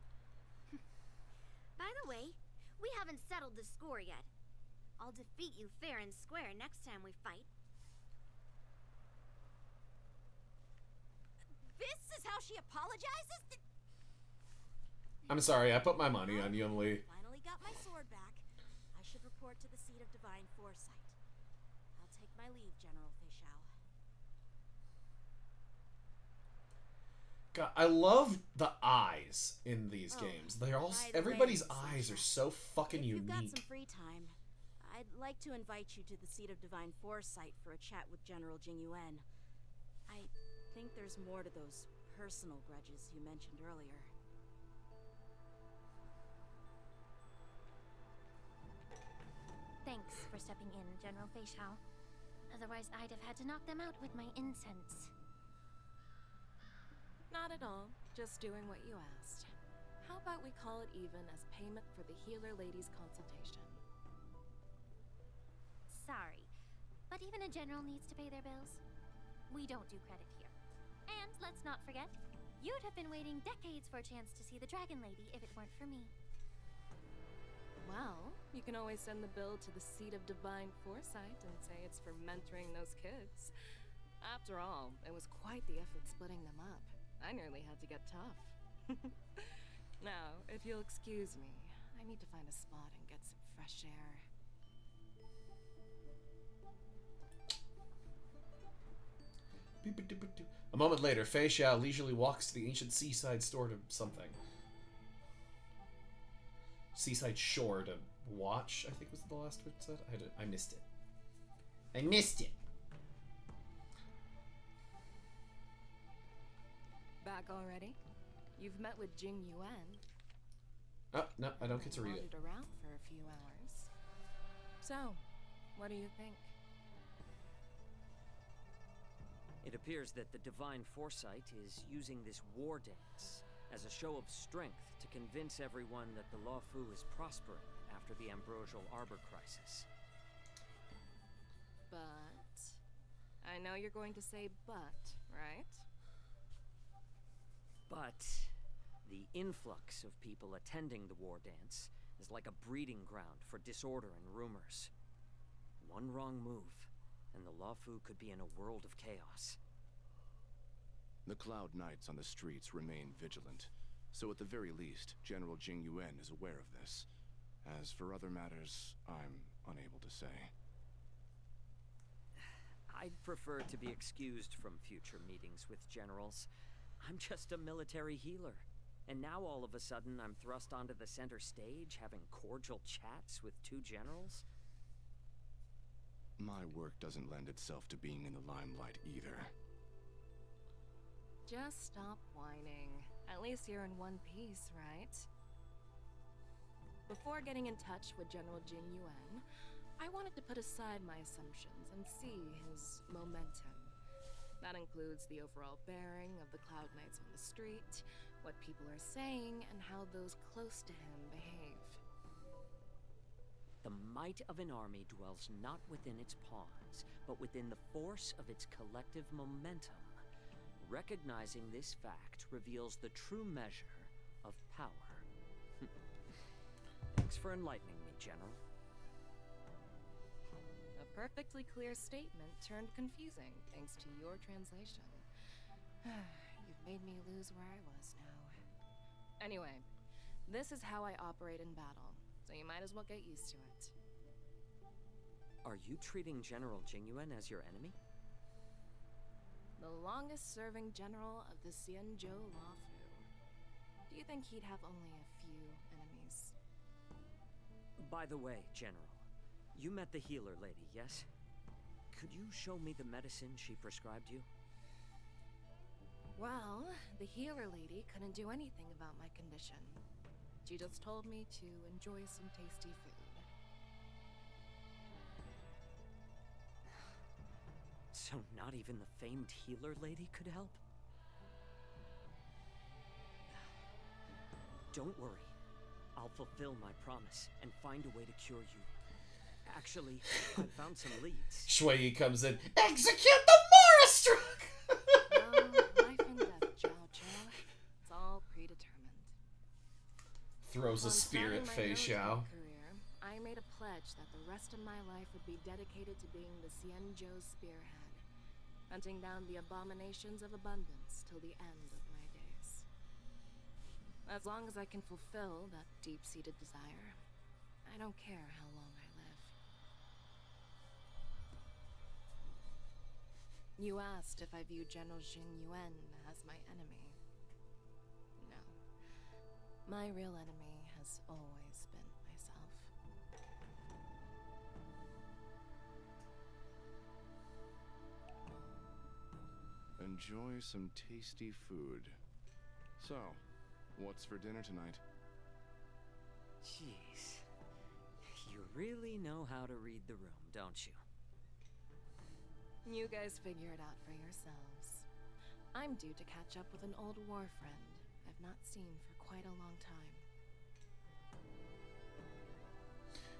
By the way, we haven't settled the score yet. I'll defeat you fair and square next time we fight. This is how she apologizes? I'm sorry, I put my money on Yunli. Finally got my sword back. I should report to the seat of divine foresight. I'll take my leave, General Fei Xiao. God, I love the eyes in these games. They're all everybody's eyes are so fucking If you've got unique. some free time, I'd like to invite you to the seat of divine foresight for a chat with General Jing Yuan. I think there's more to those personal grudges you mentioned earlier. Thanks for stepping in, General Fei Xiao. Otherwise, I'd have had to knock them out with my incense. Not at all. Just doing what you asked. How about we call it even as payment for the healer lady's consultation? Sorry, but even a general needs to pay their bills. We don't do credit here. And let's not forget, you'd have been waiting decades for a chance to see the Dragon Lady if it weren't for me. Well, you can always send the bill to the seat of divine foresight and say it's for mentoring those kids. After all, it was quite the effort splitting them up. I nearly had to get tough. Now, if you'll excuse me, I need to find a spot and get some fresh air. A moment later, Fei Xiao leisurely walks to the ancient seaside store to something. seaside shore to watch, I think was the last word said. I missed it. I missed it. Back already? You've met with Jing Yuan. Oh, no, I don't get to read it. Wandered around for a few hours. So, what do you think? It appears that the Divine Foresight is using this war dance as a show of strength to convince everyone that the Luofu is prospering after the Ambrosial Arbor crisis. But... I know you're going to say but, right? But the influx of people attending the war dance is like a breeding ground for disorder and rumors. One wrong move, and the Luofu could be in a world of chaos. The Cloud Knights on the streets remain vigilant, so at the very least, General Jing Yuan is aware of this. As for other matters, I'm unable to say. I'd prefer to be excused from future meetings with generals. I'm just a military healer. And now all of a sudden I'm thrust onto the center stage having cordial chats with two generals? My work doesn't lend itself to being in the limelight either. Just stop whining. At least you're in one piece, right? Before getting in touch with General Jing Yuan, I wanted to put aside my assumptions and see his momentum. That includes the overall bearing of the Cloud Knights on the street, what people are saying, and how those close to him behave. The might of an army dwells not within its pawns, but within the force of its collective momentum. Recognizing this fact reveals the true measure of power. Thanks for enlightening me, General. A perfectly clear statement turned confusing thanks to your translation. You've made me lose where I was now. Anyway, this is how I operate in battle, so you might as well get used to it. Are you treating General Jing Yuan as your enemy? The longest-serving general of the Xianzhou Luofu. Do you think he'd have only a few enemies? By the way, General, you met the healer lady, yes? Could you show me the medicine she prescribed you? Well, the healer lady couldn't do anything about my condition. She just told me to enjoy some tasty food. So not even the famed healer lady could help? Don't worry. I'll fulfill my promise and find a way to cure you. Actually, I found some leads. Shui comes in. Execute the Morastruck! Well, life and death, Zhao Zhao. It's all predetermined. Throws a spear at Fei Xiao. I made a pledge that the rest of my life would be dedicated to being the Xianzhou spearhead, hunting down the abominations of abundance till the end of my days. As long as I can fulfill that deep-seated desire, I don't care how long I live. You asked if I view General Jing Yuan as my enemy. No. My real enemy has always been myself. Enjoy some tasty food. So, what's for dinner tonight? Jeez. You really know how to read the room, don't you? You guys figure it out for yourselves. I'm due to catch up with an old war friend I've not seen for quite a long time.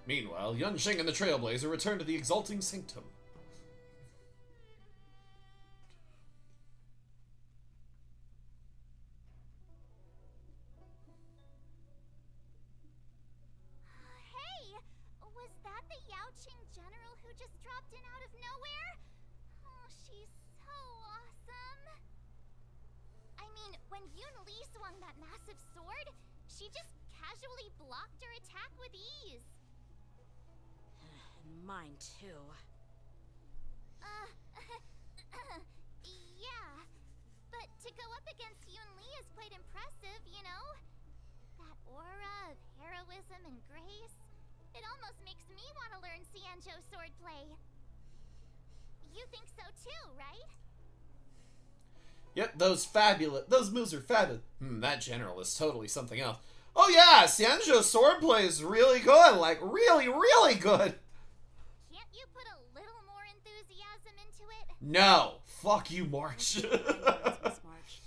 Meanwhile, Yunxing and the Trailblazer return to the Exalting Sanctum. Hey! Was that the Yaoqing general who just dropped in out of nowhere? Oh, she's so awesome! I mean, when Yun Li swung that massive sword, she just casually blocked her attack with ease. And mine too. Yeah. But to go up against Yun Li is quite impressive, you know? That aura of heroism and grace. It almost makes me want to learn Xianzhou swordplay. You think so too, right? Yep, those moves are fabulous. That general is totally something else. Oh yeah, Xianzhou swordplay is really good. Like, really, really good. Can't you put a little more enthusiasm into it? No. Fuck you, March. Miss March.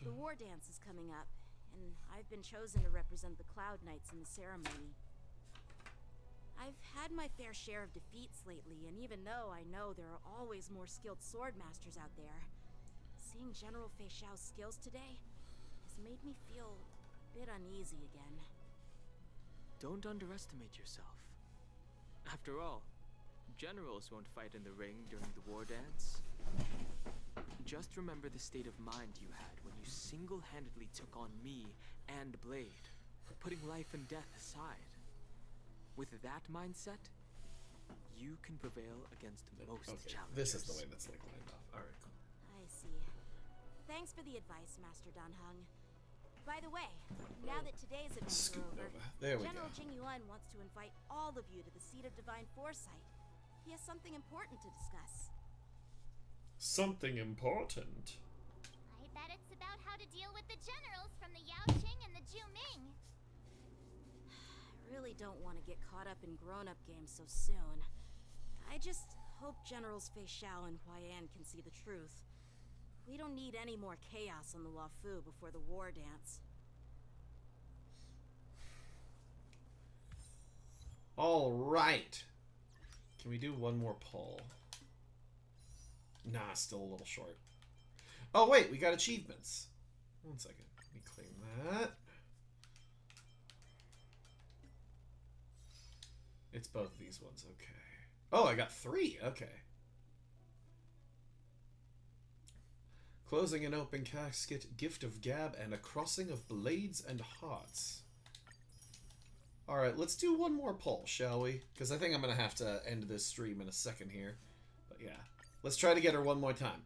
The war dance is coming up, and I've been chosen to represent the Cloud Knights in the ceremony. I've had my fair share of defeats lately, and even though I know there are always more skilled swordmasters out there, seeing General Fei Xiao's skills today has made me feel a bit uneasy again. Don't underestimate yourself. After all, generals won't fight in the ring during the war dance. Just remember the state of mind you had when you single-handedly took on me and Blade, putting life and death aside. With that mindset, you can prevail against most challengers. This is the way that's like lined up. Alright, cool. I see. Thanks for the advice, Master Danheng. By the way, now that today's events are over, There we General go. Jing Yuan wants to invite all of you to the Seat of Divine Foresight. He has something important to discuss. Something important. I bet it's about how to deal with the generals from the Yaoqing and the Juming. I really don't want to get caught up in grown-up games so soon. I just hope Generals Fei Xiao and Huaiyan can see the truth. We don't need any more chaos on the Luofu before the war dance. All right. Can we do one more poll? Nah, still a little short. Oh, wait, we got achievements. 1 second. Let me claim that. It's both of these ones, okay. Oh, I got 3, okay. Closing an open casket, gift of gab, and a crossing of blades and hearts. Alright, let's do one more poll, shall we? Because I think I'm going to have to end this stream in a second here. But yeah, let's try to get her one more time.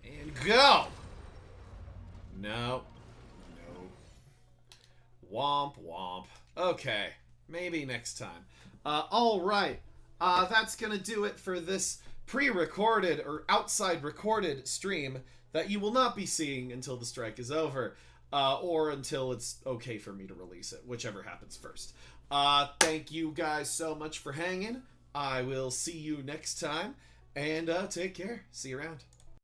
And go! No. No. Womp womp. Okay, maybe next time. Alright, that's going to do it for this pre-recorded or outside recorded stream that you will not be seeing until the strike is over, or until it's okay for me to release it, whichever happens first. Thank you guys so much for hanging. I will see you next time, and take care. See you around.